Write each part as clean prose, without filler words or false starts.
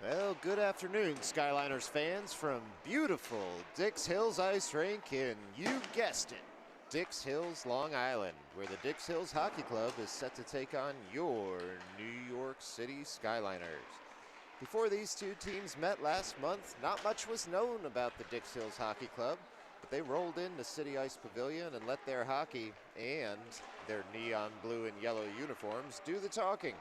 Well, good afternoon, Skyliners fans from beautiful Dix Hills Ice Rink in, you guessed it, Dix Hills, Long Island, where the Dix Hills Hockey Club is set to take on your New York City Skyliners. Before these two teams met last month, not much was known about the Dix Hills Hockey Club, but they rolled into City Ice Pavilion and let their hockey and their neon blue and yellow uniforms do the talking.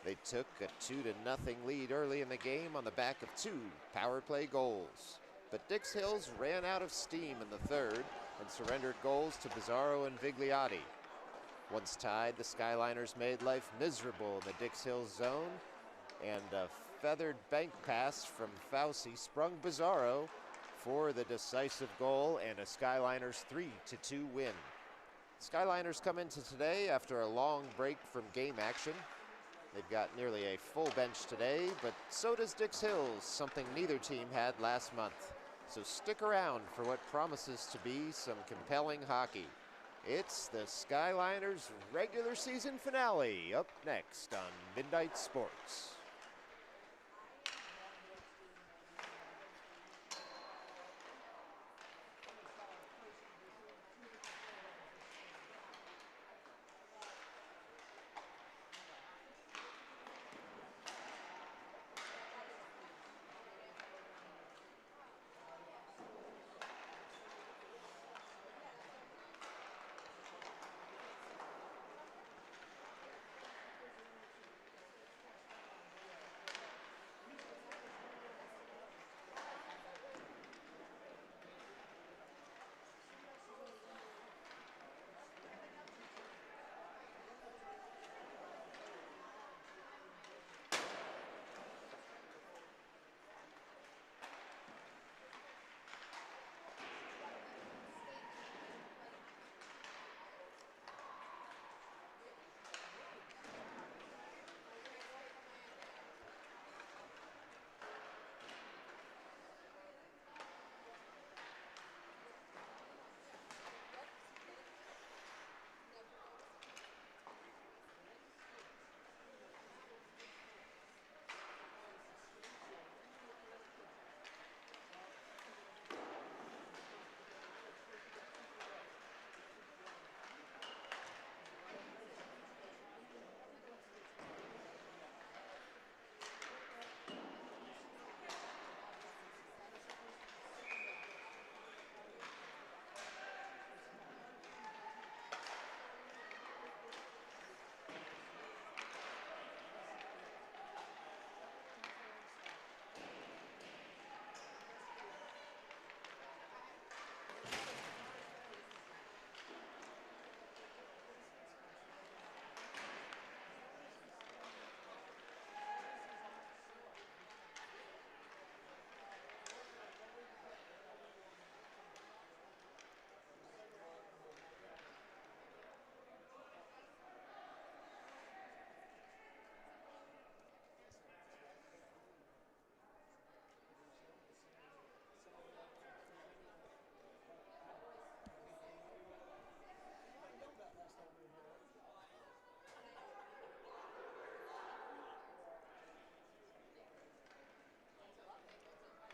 They took a 2-0 lead early in the game on the back of two power play goals. But Dix Hills ran out of steam in the third and surrendered goals to Bizzarro and Vigliotti. Once tied, the Skyliners made life miserable in the Dix Hills zone, and a feathered bank pass from Fauci sprung Bizzarro for the decisive goal and a Skyliners 3-2 win. Skyliners come into today after a long break from game action. They've got nearly a full bench today, but so does Dix Hills, something neither team had last month. So stick around for what promises to be some compelling hockey. It's the Skyliners regular season finale, up next on Midnight Sports.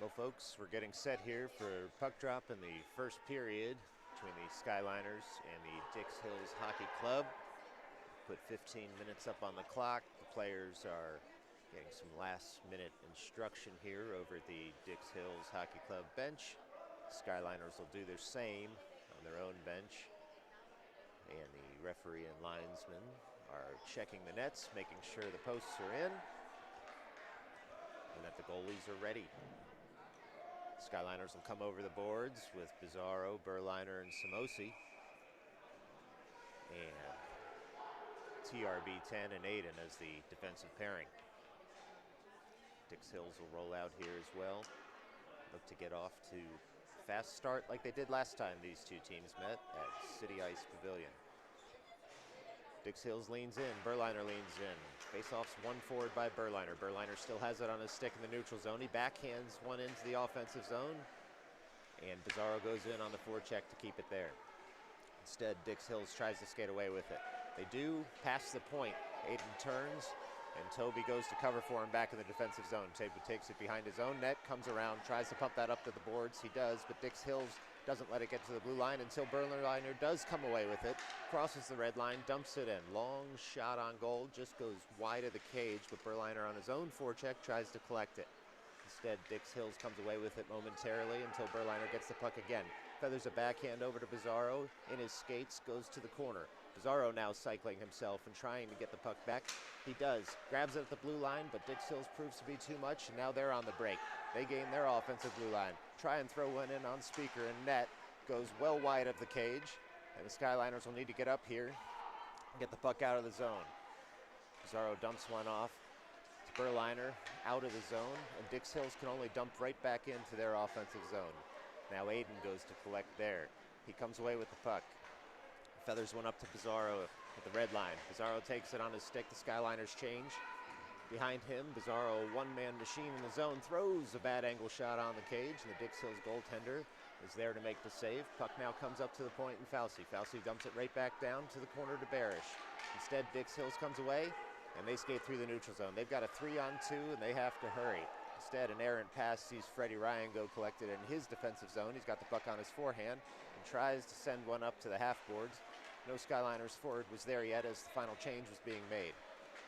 Well, folks, we're getting set here for puck drop in the first period between the Skyliners and the Dix Hills Hockey Club. Put 15 minutes up on the clock. The players are getting some last-minute instruction here over at the Dix Hills Hockey Club bench. Skyliners will do the same on their own bench. And the referee and linesmen are checking the nets, making sure the posts are in and that the goalies are ready. Skyliners will come over the boards with Bizzarro, Berliner, and Samosi. And TRB 10 and Aiden as the defensive pairing. Dix Hills will roll out here as well. Look to get off to a fast start like they did last time these two teams met at City Ice Pavilion. Dix Hills leans in, Berliner leans in. Face-off's one forward by Berliner. Berliner still has it on his stick in the neutral zone. He backhands one into the offensive zone, and Bizzarro goes in on the forecheck to keep it there. Instead, Dix Hills tries to skate away with it. They do pass the point. Aiden turns, And Toby goes to cover for him back in the defensive zone. Toby takes it behind his own net, comes around, tries to pump that up to the boards. He does, but Dix Hills doesn't let it get to the blue line until Berliner does come away with it, crosses the red line, dumps it in. Long shot on goal, just goes wide of the cage, but Berliner on his own forecheck tries to collect it. Instead, Dix Hills comes away with it momentarily until Berliner gets the puck again. Feathers a backhand over to Bizarro, in his skates, goes to the corner. Bizarro now cycling himself and trying to get the puck back. He does, grabs it at the blue line, but Dix Hills proves to be too much, and now they're on the break. They gain their offensive blue line. Try and throw one in on Speaker, and net goes well wide of the cage, and the Skyliners will need to get up here and get the puck out of the zone. Bizarro dumps one off to Berliner, out of the zone, and Dix Hills can only dump right back into their offensive zone. Now Aiden goes to collect there. He comes away with the puck. Feathers one up to Bizarro at the red line. Bizarro takes it on his stick. The Skyliners change. Behind him, Bizarro, one-man machine in the zone, throws a bad angle shot on the cage, and the Dix Hills goaltender is there to make the save. Puck now comes up to the point in Fauci. Fauci dumps it right back down to the corner to Barish. Instead, Dix Hills comes away, and they skate through the neutral zone. They've got a 3-on-2, and they have to hurry. Instead, an errant pass sees Freddie Ryan go collect it in his defensive zone. He's got the puck on his forehand and tries to send one up to the half boards. No Skyliners forward was there yet as the final change was being made.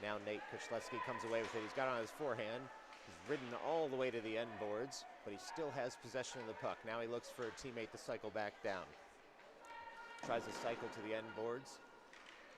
Now Nate Kuchlewski comes away with it. He's got it on his forehand. He's ridden all the way to the end boards, but he still has possession of the puck. Now he looks for a teammate to cycle back down. Tries to cycle to the end boards,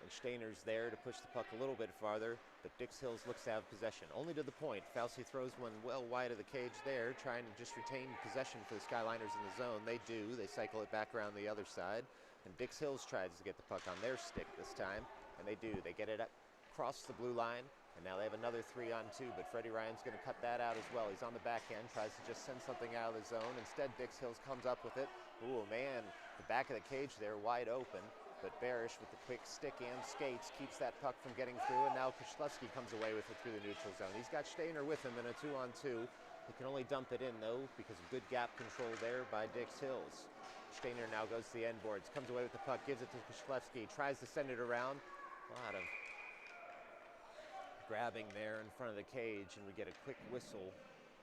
and Steiner's there to push the puck a little bit farther, but Dix Hills looks to have possession. Only to the point. Fauci throws one well wide of the cage there, trying to just retain possession for the Skyliners in the zone. They do. They cycle it back around the other side, and Dix Hills tries to get the puck on their stick this time, and they do. They get it up across the blue line, and now they have another 3-on-2, but Freddie Ryan's going to cut that out as well. He's on the backhand, tries to just send something out of the zone. Instead, Dix Hills comes up with it. Ooh, man, the back of the cage there wide open, but Barish with the quick stick and skates keeps that puck from getting through, and now Kuchlewski comes away with it through the neutral zone. He's got Steiner with him in a 2-on-2. He can only dump it in, though, because of good gap control there by Dix Hills. Steiner now goes to the end boards, comes away with the puck, gives it to Kuchlewski, tries to send it around. A lot of grabbing there in front of the cage, and we get a quick whistle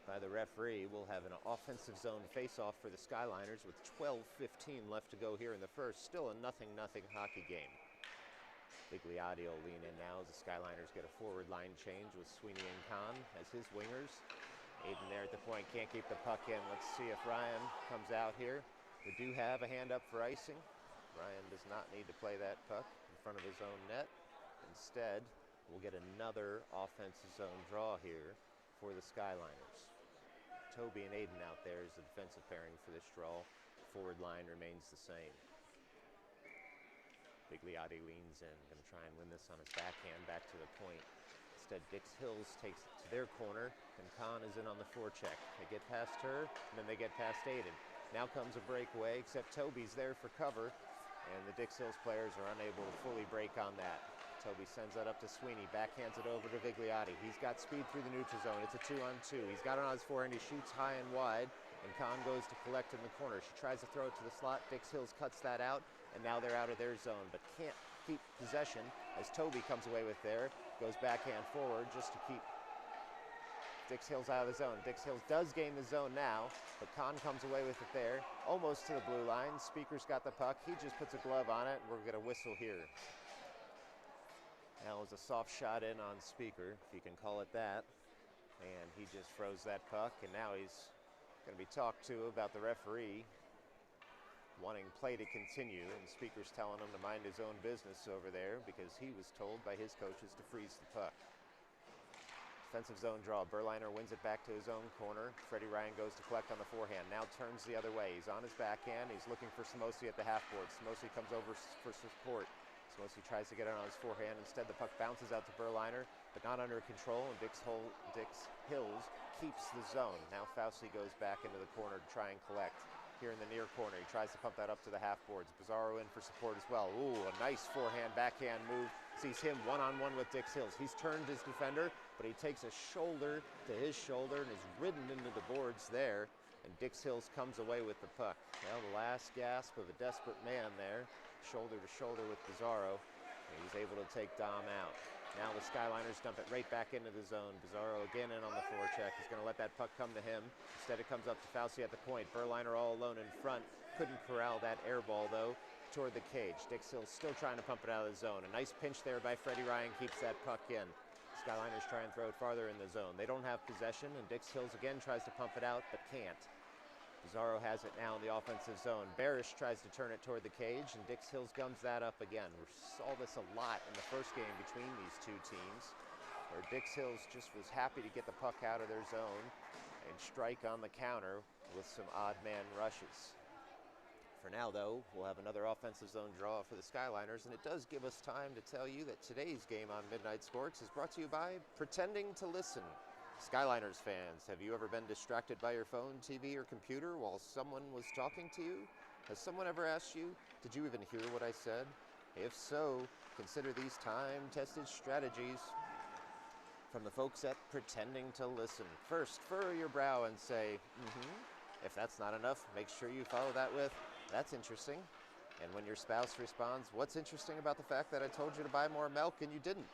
by the referee. We'll have an offensive zone face-off for the Skyliners with 12:15 left to go here in the first. Still a 0-0 hockey game. Bigliotti will lean in now as the Skyliners get a forward line change with Sweeney and Kahn as his wingers. Aiden there at the point, can't keep the puck in. Let's see if Ryan comes out here. We do have a hand up for icing. Ryan does not need to play that puck in front of his own net. Instead, we'll get another offensive zone draw here for the Skyliners. Toby and Aiden out there is the defensive pairing for this draw. Forward line remains the same. Bigliotti leans in, going to try and win this on his backhand back to the point. Instead, Dix Hills takes it to their corner, and Kahn is in on the forecheck. They get past her, and then they get past Aiden. Now comes a breakaway, except Toby's there for cover, and the Dix Hills players are unable to fully break on that. Toby sends that up to Sweeney, backhands it over to Bigliotti. He's got speed through the neutral zone. It's a 2-on-2. He's got it on his forehand. He shoots high and wide, and Kahn goes to collect in the corner. She tries to throw it to the slot. Dix Hills cuts that out, and now they're out of their zone, but can't keep possession as Toby comes away with there. Goes backhand forward just to keep Dix Hills out of the zone. Dix Hills does gain the zone now, but Kahn comes away with it there, almost to the blue line. Speaker's got the puck. He just puts a glove on it, and we're going to whistle here. That was a soft shot in on Speaker, if you can call it that. And he just froze that puck, and now he's going to be talked to about the referee wanting play to continue, and Speaker's telling him to mind his own business over there because he was told by his coaches to freeze the puck. Defensive zone draw. Berliner wins it back to his own corner. Freddie Ryan goes to collect on the forehand. Now turns the other way. He's on his backhand. He's looking for Samosi at the half board. Samosi comes over for support. Samosi tries to get it on his forehand. Instead, the puck bounces out to Berliner, but not under control, and Dix Hills keeps the zone. Now Fauci goes back into the corner to try and collect. Here in the near corner, he tries to pump that up to the half boards. Bizarro in for support as well. Ooh, a nice forehand, backhand move. Sees him one-on-one with Dix Hills. He's turned his defender, but he takes a shoulder to his shoulder and is ridden into the boards there, and Dix Hills comes away with the puck. Well, the last gasp of a desperate man there, shoulder to shoulder with Bizarro, and he's able to take Dom out. Now the Skyliners dump it right back into the zone. Bizarro again in on the forecheck. He's going to let that puck come to him. Instead it comes up to Fauci at the point. Berliner all alone in front. Couldn't corral that air ball though toward the cage. Dix Hills still trying to pump it out of the zone. A nice pinch there by Freddie Ryan keeps that puck in. Skyliners try and throw it farther in the zone. They don't have possession, and Dix Hills again tries to pump it out, but can't. Bizarro has it now in the offensive zone. Barish tries to turn it toward the cage, and Dix Hills gums that up again. We saw this a lot in the first game between these two teams, where Dix Hills just was happy to get the puck out of their zone and strike on the counter with some odd man rushes. For now, though, we'll have another offensive zone draw for the Skyliners, and it does give us time to tell you that today's game on Midnight Sports is brought to you by Pretending to Listen. Skyliners fans, have you ever been distracted by your phone, TV, or computer while someone was talking to you? Has someone ever asked you, did you even hear what I said? If so, consider these time-tested strategies from the folks at Pretending to Listen. First, furrow your brow and say, If that's not enough, make sure you follow that with, that's interesting. And when your spouse responds, what's interesting about the fact that I told you to buy more milk and you didn't?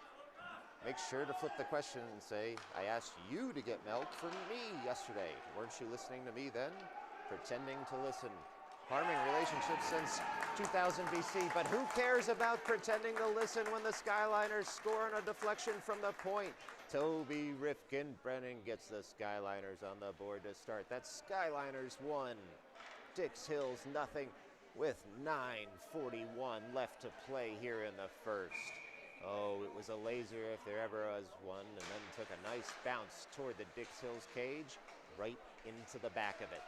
Make sure to flip the question and say, I asked you to get milk for me yesterday. Weren't you listening to me then? Pretending to listen. Harming relationships since 2000 BC, but who cares about pretending to listen when the Skyliners score on a deflection from the point? Toby Rifkin-Brennan gets the Skyliners on the board to start. That's Skyliners 1, Dix Hills nothing, with 9:41 left to play here in the first. Oh, it was a laser if there ever was one, and then took a nice bounce toward the Dix Hills cage, right into the back of it.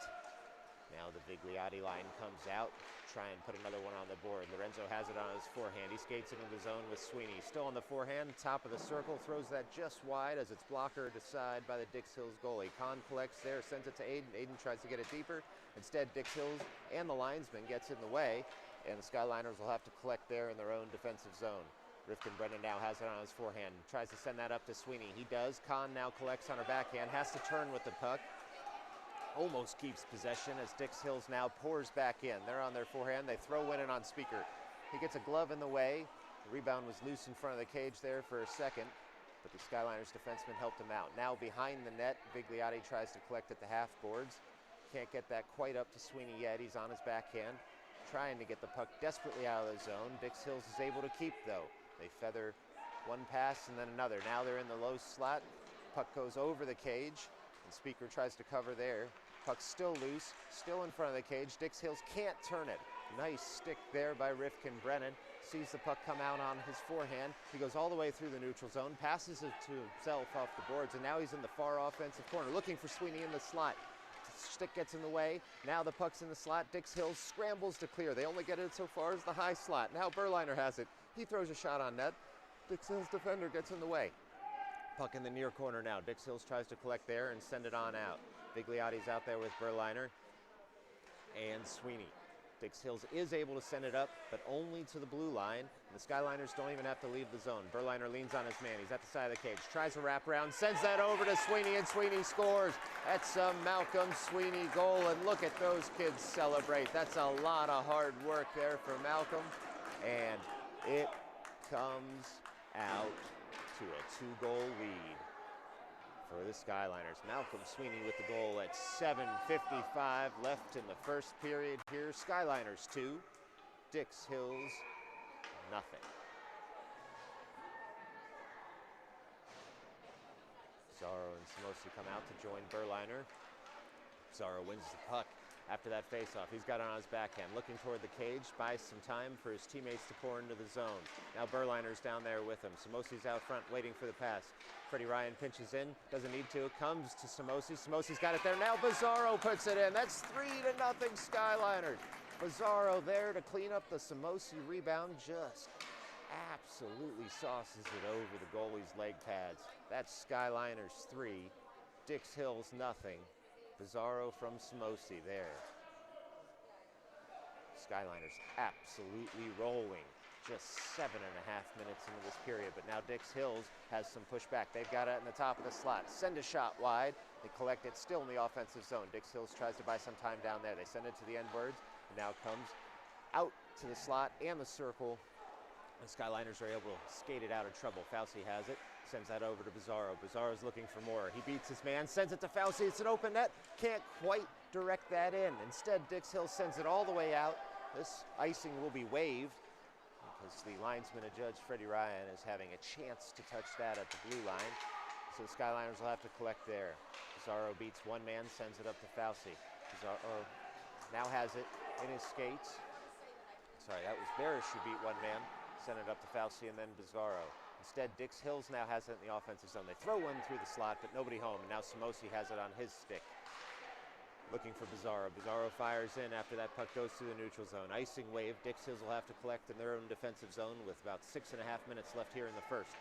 Now the Vigliotti line comes out, try and put another one on the board. Lorenzo has it on his forehand. He skates into the zone with Sweeney. Still on the forehand, top of the circle, throws that just wide as it's blockered aside by the Dix Hills goalie. Kahn collects there, sends it to Aiden. Aiden tries to get it deeper. Instead, Dix Hills and the linesman gets in the way, and the Skyliners will have to collect there in their own defensive zone. Rifkin-Brennan now has it on his forehand. Tries to send that up to Sweeney. He does. Kahn now collects on her backhand. Has to turn with the puck. Almost keeps possession as Dix Hills now pours back in. They're on their forehand. They throw in on Speaker. He gets a glove in the way. The rebound was loose in front of the cage there for a second, but the Skyliners defenseman helped him out. Now behind the net, Vigliotti tries to collect at the half boards. Can't get that quite up to Sweeney yet. He's on his backhand, trying to get the puck desperately out of the zone. Dix Hills is able to keep, though. They feather one pass and then another. Now they're in the low slot. Puck goes over the cage, and Speaker tries to cover there. Puck's still loose, still in front of the cage. Dix Hills can't turn it. Nice stick there by Rifkin-Brennan. Sees the puck come out on his forehand. He goes all the way through the neutral zone, passes it to himself off the boards, and now he's in the far offensive corner, looking for Sweeney in the slot. Stick gets in the way. Now the puck's in the slot. Dix Hills scrambles to clear. They only get it so far as the high slot. Now Berliner has it. He throws a shot on net. Dix Hills defender gets in the way. Puck in the near corner now. Dix Hills tries to collect there and send it on out. Vigliotti's out there with Berliner and Sweeney. Dix Hills is able to send it up, but only to the blue line. And the Skyliners don't even have to leave the zone. Berliner leans on his man. He's at the side of the cage. Tries to wrap around. Sends that over to Sweeney, and Sweeney scores. That's a Malcolm Sweeney goal, and look at those kids celebrate. That's a lot of hard work there for Malcolm. And it comes out to a 2-goal lead for the Skyliners. Malcolm Sweeney with the goal at 7:55 left in the first period here. Skyliners 2, Dix Hills nothing. Zarro and Samosi come out to join Berliner. Zarro wins the puck after that faceoff. He's got it on his backhand, looking toward the cage, buys some time for his teammates to pour into the zone. Now Berliner's down there with him. Samosi's out front waiting for the pass. Freddie Ryan pinches in, doesn't need to, comes to Samosi. Samosi's got it there. Now Bizarro puts it in. That's 3-0 Skyliners. Bizarro there to clean up the Samosi rebound, just absolutely sauces it over the goalie's leg pads. That's Skyliners 3, Dix Hills nothing. Bizarro from Samosi there. Skyliners absolutely rolling. Just 7.5 minutes into this period, but now Dix Hills has some pushback. They've got it in the top of the slot. Send a shot wide. They collect it still in the offensive zone. Dix Hills tries to buy some time down there. They send it to the end birds. It now comes out to the slot and the circle The Skyliners are able to skate it out of trouble. Fauci has it, sends that over to Bizarro. Bizarro's looking for more. He beats his man, sends it to Fauci. It's an open net. Can't quite direct that in. Instead, Dix Hill sends it all the way out. This icing will be waived because the linesman and judge, Freddie Ryan, is having a chance to touch that at the blue line. So the Skyliners will have to collect there. Bizarro beats one man, sends it up to Fauci. Bizarro now has it in his skates. Sorry, that was Barish who beat one man. Sent it up to Fauci and then Bizarro. Instead, Dix Hills now has it in the offensive zone. They throw one through the slot, but nobody home. And now Samosi has it on his stick. Looking for Bizarro. Bizarro fires in after that puck goes through the neutral zone. Icing wave. Dix Hills will have to collect in their own defensive zone with about 6.5 minutes left here in the first.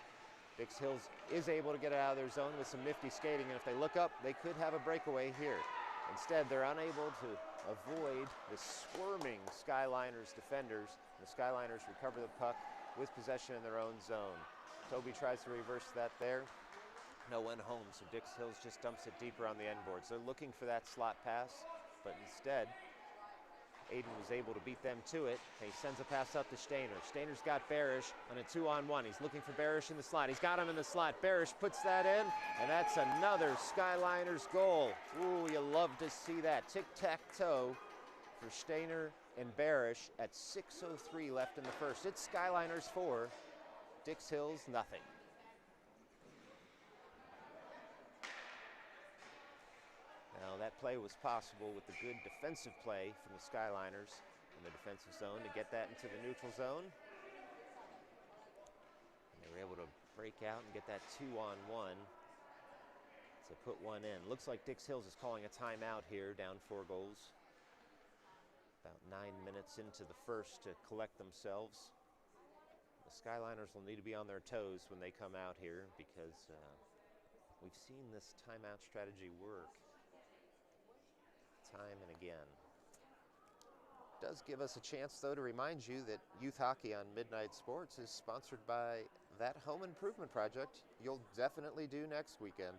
Dix Hills is able to get it out of their zone with some nifty skating, and if they look up, they could have a breakaway here. Instead, they're unable to avoid the squirming Skyliners defenders. The Skyliners recover the puck with possession in their own zone. Toby tries to reverse that there. No one home, so Dix Hills just dumps it deeper on the end boards. They're looking for that slot pass, but instead, Aiden was able to beat them to it. He sends a pass up to Stainer. Stainer's got Barish on a 2-on-1. He's looking for Barish in the slot. He's got him in the slot. Barish puts that in, and that's another Skyliners goal. Ooh, you love to see that. Tic-tac-toe for Stainer and Barish at 6:03 left in the first. It's Skyliners 4, Dix Hills nothing. Now that play was possible with the good defensive play from the Skyliners in the defensive zone to get that into the neutral zone. And they were able to break out and get that 2-on-1 to put one in. Looks like Dix Hills is calling a timeout here, down 4 goals. About 9 minutes into the first to collect themselves. The Skyliners will need to be on their toes when they come out here because we've seen this timeout strategy work time and again. It does give us a chance, though, to remind you that Youth Hockey on Midnight Sports is sponsored by that home improvement project you'll definitely do next weekend.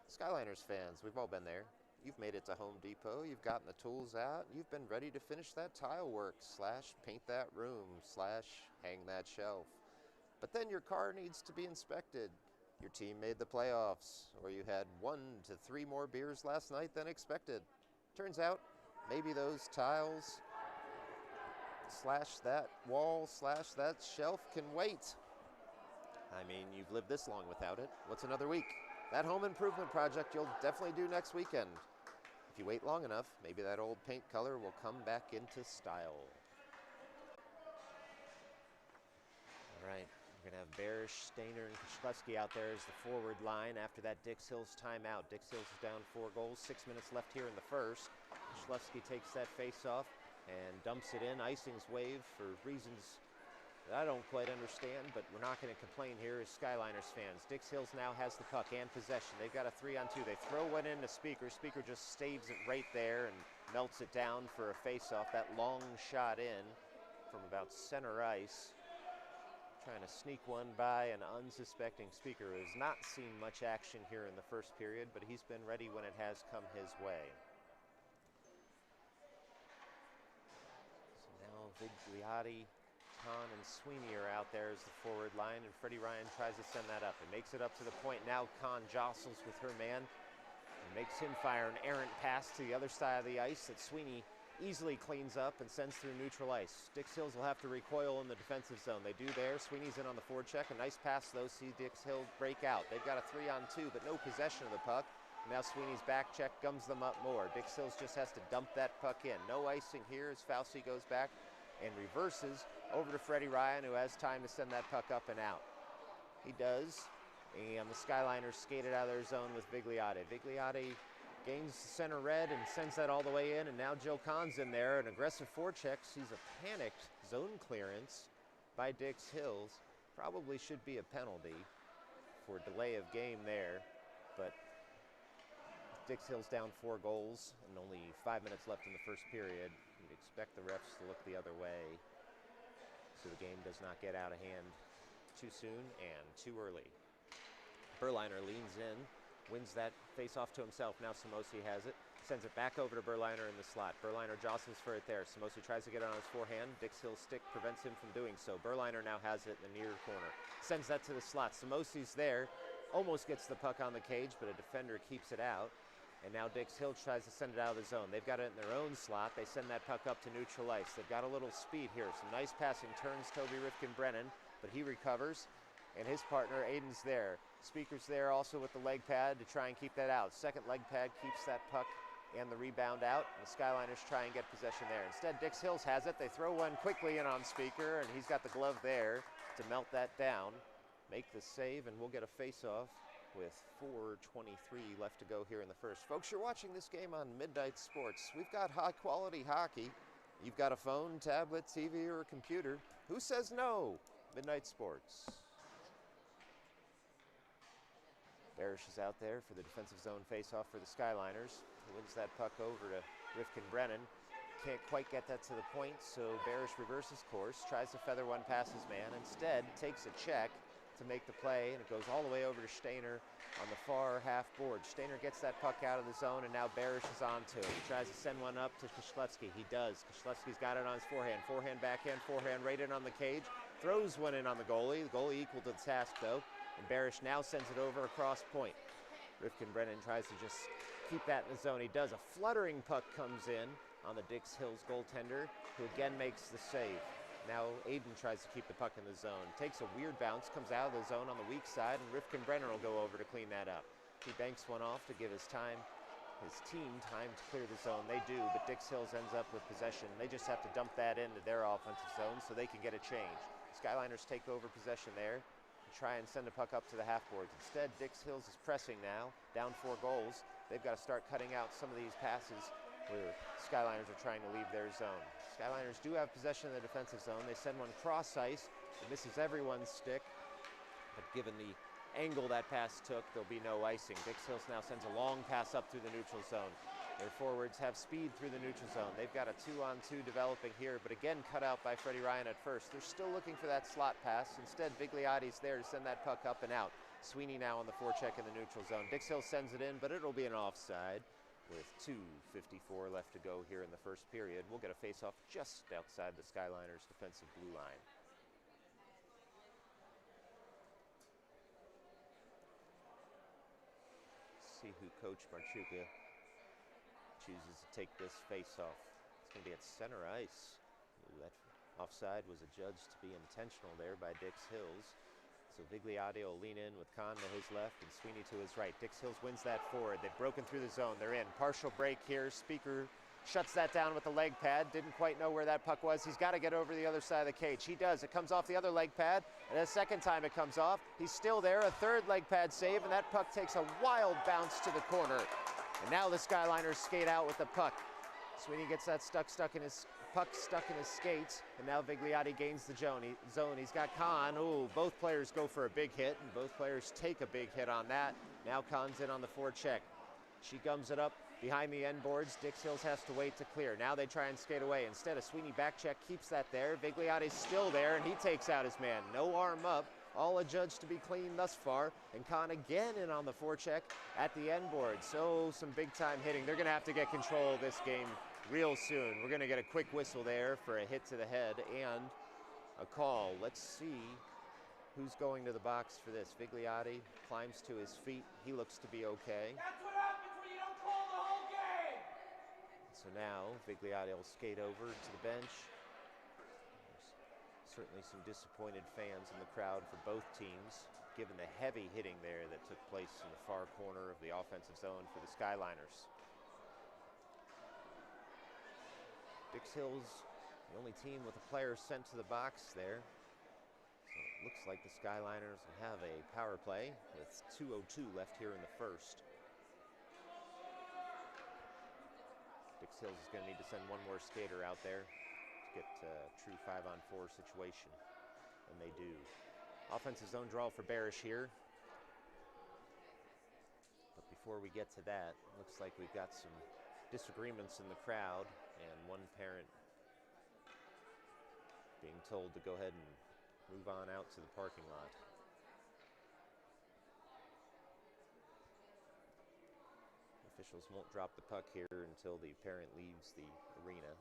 Skyliners fans, we've all been there. You've made it to Home Depot, you've gotten the tools out, you've been ready to finish that tile work, / paint that room, / hang that shelf. But then your car needs to be inspected. Your team made the playoffs, or you had 1 to 3 more beers last night than expected. Turns out, maybe those tiles / that wall / that shelf can wait. I mean, you've lived this long without it. What's another week? That home improvement project you'll definitely do next weekend. If you wait long enough, maybe that old paint color will come back into style. All right, we're gonna have Barish, Stainer, and Kochlewski out there as the forward line after that Dix Hills timeout. Dix Hills is down 4 goals, 6 minutes left here in the first. Kochlewski takes that face-off and dumps it in. Icing's wave for reasons that I don't quite understand, but we're not going to complain here as Skyliners fans. Dix Hills now has the puck and possession. They've got a 3-on-2. They throw one into Speaker. Speaker just staves it right there and melts it down for a face-off. That long shot in from about center ice. Trying to sneak one by an unsuspecting Speaker who has not seen much action here in the first period, but he's been ready when it has come his way. So now Vigliotti, Kahn, and Sweeney are out there as the forward line, and Freddie Ryan tries to send that up. It makes it up to the point. Now Kahn jostles with her man and makes him fire an errant pass to the other side of the ice that Sweeney easily cleans up and sends through neutral ice. Dix Hills will have to recoil in the defensive zone. They do there. Sweeney's in on the forecheck. A nice pass, though. See Dix Hill break out. They've got a 3-on-2, but no possession of the puck. Now Sweeney's back check gums them up more. Dix Hills just has to dump that puck in. No icing here as Fauci goes back and reverses over to Freddie Ryan, who has time to send that puck up and out. He does, and the Skyliners skate it out of their zone with Vigliotti. Vigliotti gains the center red and sends that all the way in, and now Joe Kahn's in there. An aggressive forecheck sees a panicked zone clearance by Dix Hills. Probably should be a penalty for delay of game there, but Dix Hills down 4 goals and only 5 minutes left in the first period. You'd expect the refs to look the other way so the game does not get out of hand too soon and too early. Berliner leans in, wins that face-off to himself. Now Samosi has it. Sends it back over to Berliner in the slot. Berliner jostles for it there. Samosi tries to get it on his forehand. Dix Hill's stick prevents him from doing so. Berliner now has it in the near corner. Sends that to the slot. Samosi's there. Almost gets the puck on the cage, but a defender keeps it out. And now Dix Hill tries to send it out of the zone. They've got it in their own slot. They send that puck up to neutral ice. They've got a little speed here. Some nice passing turns Toby Rifkin-Brennan, but he recovers. And his partner, Aiden's there. Speaker's there also with the leg pad to try and keep that out. Second leg pad keeps that puck and the rebound out. The Skyliners try and get possession there. Instead, Dix Hills has it. They throw one quickly in on Speaker, and he's got the glove there to melt that down. Make the save, and we'll get a face-off with 4:23 left to go here in the first. Folks, you're watching this game on Midnight Sports. We've got high-quality hockey. You've got a phone, tablet, TV, or a computer. Who says no? Midnight Sports. Barish is out there for the defensive zone face-off for the Skyliners. He wins that puck over to Rifkin-Brennan. Can't quite get that to the point, so Barish reverses course, tries to feather one past his man. Instead, takes a check to make the play, and it goes all the way over to Stainer on the far half board. Stainer gets that puck out of the zone, and now Barish is onto it. He tries to send one up to Koslewski. He does. Koslewski's got it on his forehand. Forehand, backhand, forehand, right in on the cage. Throws one in on the goalie. The goalie equal to the task, though. And Barish now sends it over across point. Rifkin-Brennan tries to just keep that in the zone. He does. A fluttering puck comes in on the Dix Hills goaltender, who again makes the save. Now Aiden tries to keep the puck in the zone. Takes a weird bounce, comes out of the zone on the weak side, and Rifkin-Brennan will go over to clean that up. He banks one off to give his team time to clear the zone. They do, but Dix Hills ends up with possession. They just have to dump that into their offensive zone so they can get a change. Skyliners take over possession there and try and send the puck up to the half boards. Instead, Dix Hills is pressing now, down 4 goals. They've got to start cutting out some of these passes where Skyliners are trying to leave their zone. Skyliners do have possession of the defensive zone. They send one cross ice. It misses everyone's stick, but given the angle that pass took, there'll be no icing. Dix Hills now sends a long pass up through the neutral zone. Their forwards have speed through the neutral zone. They've got a 2-on-2 developing here, but again cut out by Freddie Ryan at first. They're still looking for that slot pass. Instead, Vigliotti's there to send that puck up and out. Sweeney now on the forecheck in the neutral zone. Dix Hills sends it in, but it'll be an offside. With 2:54 left to go here in the first period, we'll get a face-off just outside the Skyliners' defensive blue line. See who Coach Marchuka chooses to take this face-off. It's going to be at center ice. Ooh, that offside was adjudged to be intentional there by Dix Hills. So Vigliotti will lean in with Kahn to his left and Sweeney to his right. Dix Hills wins that forward. They've broken through the zone. They're in. Partial break here. Speaker shuts that down with the leg pad. Didn't quite know where that puck was. He's got to get over the other side of the cage. He does. It comes off the other leg pad. And a second time it comes off. He's still there. A third leg pad save. And that puck takes a wild bounce to the corner. And now the Skyliners skate out with the puck. Sweeney gets that stuck in his skates, and now Vigliotti gains the zone. He's got Kahn. Ooh, both players go for a big hit, and both players take a big hit on that. Now Kahn's in on the forecheck. She gums it up behind the end boards. Dix Hills has to wait to clear. Now they try and skate away. Instead, a Sweeney back check keeps that there. Vigliotti's still there, and he takes out his man. No arm up. All adjudged to be clean thus far. And Kahn again in on the forecheck at the end board. So some big-time hitting. They're going to have to get control of this game real soon. We're going to get a quick whistle there for a hit to the head and a call. Let's see who's going to the box for this. Vigliotti climbs to his feet. He looks to be okay. That's what happens when you don't call the whole game. So now Vigliotti will skate over to the bench. Certainly some disappointed fans in the crowd for both teams, given the heavy hitting there that took place in the far corner of the offensive zone for the Skyliners. Dix Hills, the only team with a player sent to the box there. So it looks like the Skyliners will have a power play with 2:02 left here in the first. Dix Hills is going to need to send one more skater out there to get a true 5-on-4 situation, and they do. Offensive zone draw for Barish here. But before we get to that, looks like we've got some disagreements in the crowd, and one parent being told to go ahead and move on out to the parking lot. Officials won't drop the puck here until the parent leaves the arena.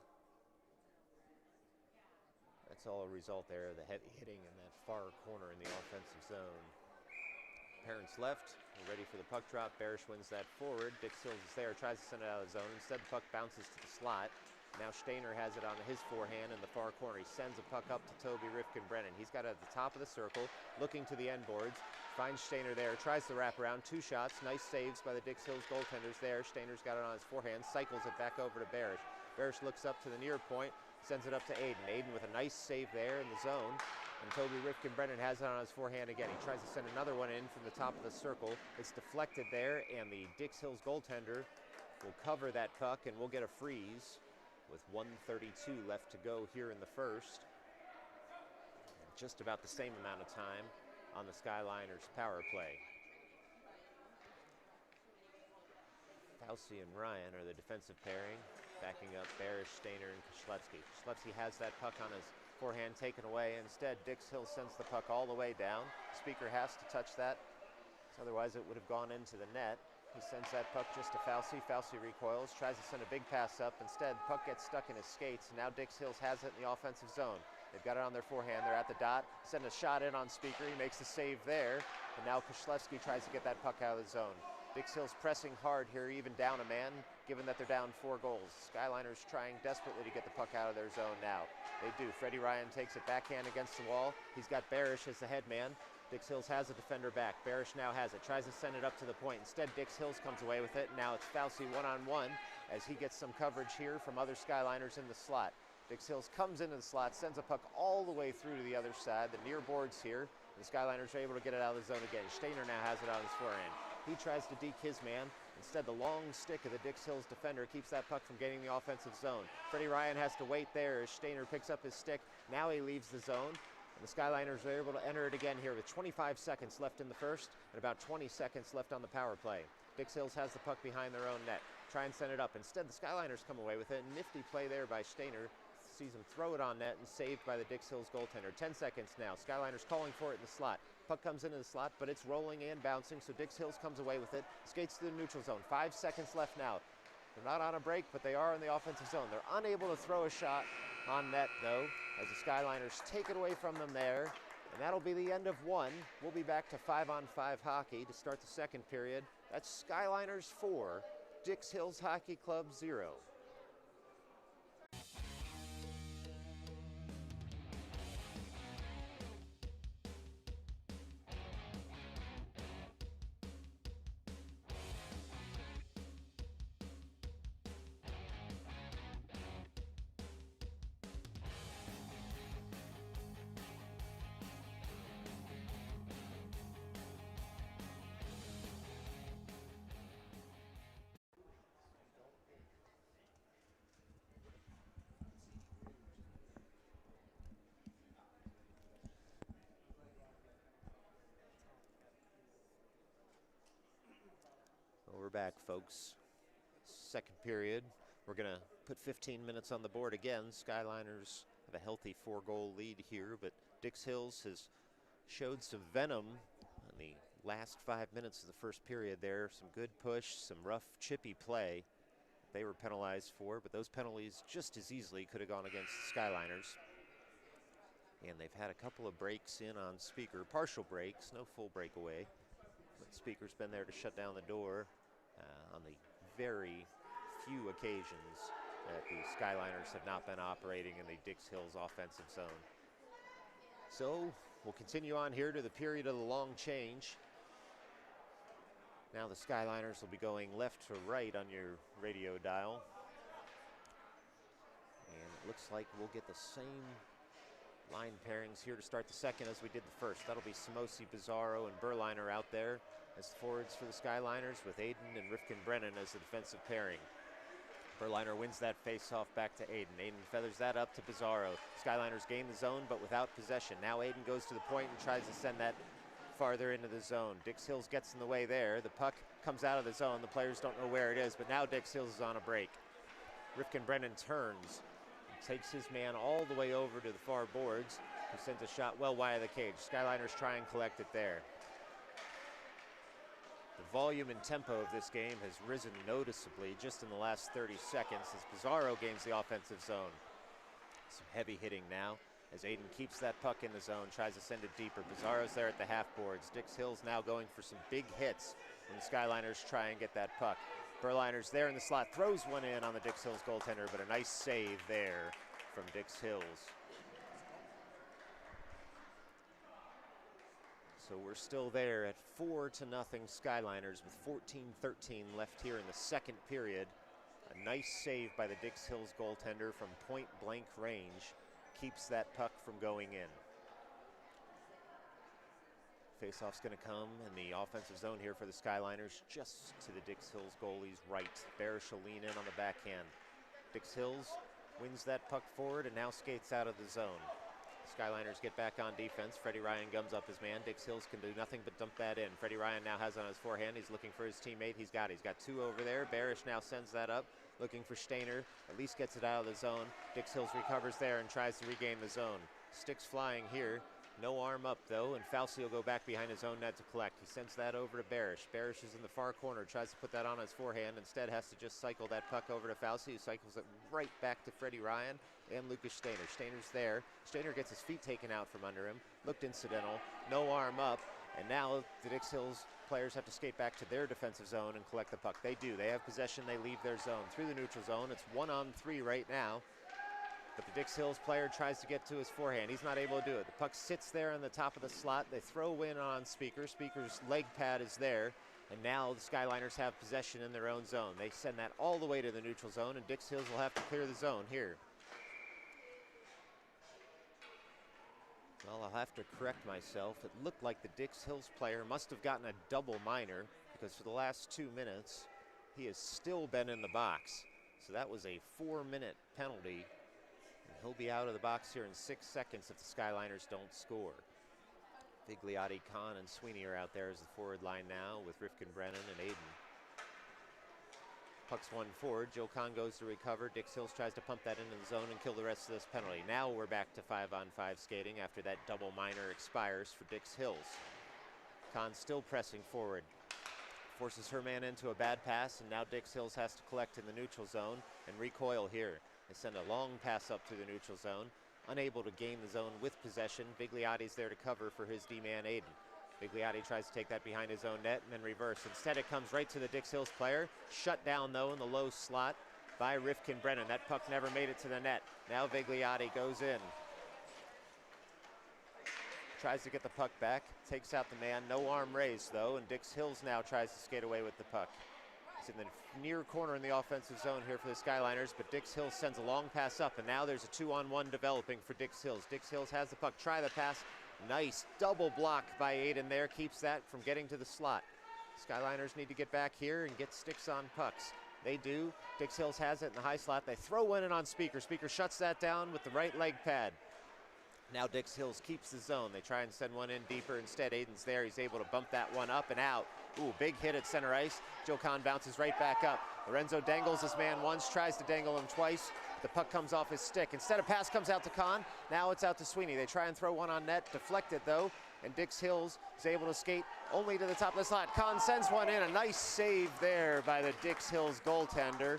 That's all a result there of the heavy hitting in that far corner in the offensive zone. Parents left, we're ready for the puck drop. Barish wins that forward. Dix Hills is there, tries to send it out of the zone. Instead, the puck bounces to the slot. Now Stainer has it on his forehand in the far corner. He sends a puck up to Toby Rifkin-Brennan. He's got it at the top of the circle, looking to the end boards. Finds Stainer there, tries to wrap around. 2 shots, nice saves by the Dix Hills goaltenders there. Stainer's got it on his forehand, cycles it back over to Barish. Barish looks up to the near point, sends it up to Aiden. Aiden with a nice save there in the zone. And Toby Rifkin-Brennan has it on his forehand again. He tries to send another one in from the top of the circle. It's deflected there, and the Dix Hills goaltender will cover that puck, and we'll get a freeze with 1:32 left to go here in the first. And just about the same amount of time on the Skyliners power play. Fauci and Ryan are the defensive pairing, backing up Barish, Stainer, and Koslevsky. Koslevsky has that puck on his forehand taken away. Instead, Dix Hill sends the puck all the way down. Speaker has to touch that, otherwise it would have gone into the net. He sends that puck just to Fauci. Fauci recoils, tries to send a big pass up. Instead, puck gets stuck in his skates. Now Dix Hills has it in the offensive zone. They've got it on their forehand. They're at the dot. Send a shot in on Speaker. He makes the save there. And now Koslevsky tries to get that puck out of the zone. Dix Hills pressing hard here, even down a man, given that they're down 4 goals. Skyliners trying desperately to get the puck out of their zone now. They do. Freddie Ryan takes it backhand against the wall. He's got Barish as the head man. Dix Hills has a defender back. Barish now has it. Tries to send it up to the point. Instead, Dix Hills comes away with it. Now it's Fauci one-on-one as he gets some coverage here from other Skyliners in the slot. Dix Hills comes into the slot, sends a puck all the way through to the other side, the near boards here. The Skyliners are able to get it out of the zone again. Stainer now has it on his forehand. He tries to deke his man. Instead, the long stick of the Dix Hills defender keeps that puck from getting the offensive zone. Freddie Ryan has to wait there as Stainer picks up his stick. Now he leaves the zone. And the Skyliners are able to enter it again here with 25 seconds left in the first and about 20 seconds left on the power play. Dix Hills has the puck behind their own net. Try and send it up. Instead, the Skyliners come away with it. Nifty play there by Stainer. Sees him throw it on net and saved by the Dix Hills goaltender. 10 seconds now. Skyliners calling for it in the slot. Puck comes into the slot, but it's rolling and bouncing, so Dix Hills comes away with it. Skates to the neutral zone. 5 seconds left now. They're not on a break, but they are in the offensive zone. They're unable to throw a shot on net, though, as the Skyliners take it away from them there. And that'll be the end of 1. We'll be back to 5-on-5 hockey to start the second period. That's Skyliners 4, Dix Hills Hockey Club 0. We're back, folks. Second period. We're going to put 15 minutes on the board again. Skyliners have a healthy 4-goal lead here, but Dix Hills has showed some venom in the last 5 minutes of the first period there. Some good push, some rough, chippy play they were penalized for, but those penalties just as easily could have gone against the Skyliners. And they've had a couple of breaks in on Speaker, partial breaks, no full breakaway. But Speaker's been there to shut down the door on the very few occasions that the Skyliners have not been operating in the Dix Hills offensive zone. So we'll continue on here to the period of the long change. Now the Skyliners will be going left to right on your radio dial. And it looks like we'll get the same line pairings here to start the second as we did the first. That'll be Samosi, Bizarro, and Berliner out there as the forwards for the Skyliners, with Aiden and Rifkin-Brennan as the defensive pairing. Berliner wins that face-off back to Aiden. Aiden feathers that up to Bizarro. Skyliners gain the zone, but without possession. Now Aiden goes to the point and tries to send that farther into the zone. Dix Hills gets in the way there. The puck comes out of the zone. The players don't know where it is, but now Dix Hills is on a break. Rifkin-Brennan turns and takes his man all the way over to the far boards, who sends a shot well wide of the cage. Skyliners try and collect it there. The volume and tempo of this game has risen noticeably just in the last 30 seconds as Pizarro gains the offensive zone. Some heavy hitting now as Aiden keeps that puck in the zone, tries to send it deeper. Pizarro's there at the half boards. Dix Hills now going for some big hits when the Skyliners try and get that puck. Berliner's there in the slot, throws one in on the Dix Hills goaltender, but a nice save there from Dix Hills. So we're still there at 4-0 Skyliners with 14-13 left here in the second period. A nice save by the Dix Hills goaltender from point blank range keeps that puck from going in. Faceoff's going to come in the offensive zone here for the Skyliners, just to the Dix Hills goalie's right. Barish will lean in on the backhand. Dix Hills wins that puck forward and now skates out of the zone. Skyliners get back on defense. Freddie Ryan gums up his man. Dix Hills can do nothing but dump that in. Freddie Ryan now has on his forehand. He's looking for his teammate. He's got two over there. Barish now sends that up, looking for Stainer. At least gets it out of the zone. Dix Hills recovers there and tries to regain the zone. Sticks flying here. No arm up though, and Fauci will go back behind his own net to collect. He sends that over to Barish. Barish is in the far corner, tries to put that on his forehand. Instead has to just cycle that puck over to Fauci, who cycles it right back to Freddie Ryan and Lucas Stainer. Stainer's there. Stainer gets his feet taken out from under him. Looked incidental, no arm up, and now the Dix Hills players have to skate back to their defensive zone and collect the puck. They do. They have possession. They leave their zone. Through the neutral zone, it's 1-on-3 right now. But the Dix Hills player tries to get to his forehand. He's not able to do it. The puck sits there on the top of the slot. They throw in on Speaker. Speaker's leg pad is there. And now the Skyliners have possession in their own zone. They send that all the way to the neutral zone, and Dix Hills will have to clear the zone here. Well, I'll have to correct myself. It looked like the Dix Hills player must have gotten a double minor, because for the last 2 minutes, he has still been in the box. So that was a 4-minute penalty. He'll be out of the box here in 6 seconds if the Skyliners don't score. Vigliotti, Kahn, and Sweeney are out there as the forward line now with Rifkin, Brennan, and Aiden. Puck's one forward. Joe Kahn goes to recover. Dix Hills tries to pump that into the zone and kill the rest of this penalty. Now we're back to 5-on-5 skating after that double minor expires for Dix Hills. Kahn still pressing forward. Forces her man into a bad pass, and now Dix Hills has to collect in the neutral zone and recoil here. They send a long pass up through the neutral zone. Unable to gain the zone with possession. Vigliotti's there to cover for his D-man Aiden. Vigliotti tries to take that behind his own net and then reverse. Instead it comes right to the Dix Hills player. Shut down though in the low slot by Rifkin Brennan. That puck never made it to the net. Now Vigliotti goes in. Tries to get the puck back. Takes out the man. No arm raised though, and Dix Hills now tries to skate away with the puck. In the near corner in the offensive zone here for the Skyliners, but Dix Hills sends a long pass up, and now there's a 2-on-1 developing for Dix Hills. Dix Hills has the puck, try the pass. Nice double block by Aiden there, keeps that from getting to the slot. Skyliners need to get back here and get sticks on pucks. They do. Dix Hills has it in the high slot. They throw one in on Speaker. Speaker shuts that down with the right leg pad. Now Dix Hills keeps the zone. They try and send one in deeper. Instead, Aiden's there. He's able to bump that one up and out. Ooh, big hit at center ice. Joe Kahn bounces right back up. Lorenzo dangles his man once, tries to dangle him twice. The puck comes off his stick. Instead, a pass comes out to Kahn. Now it's out to Sweeney. They try and throw one on net. Deflected, though. And Dix Hills is able to skate only to the top of the slot. Kahn sends one in. A nice save there by the Dix Hills goaltender.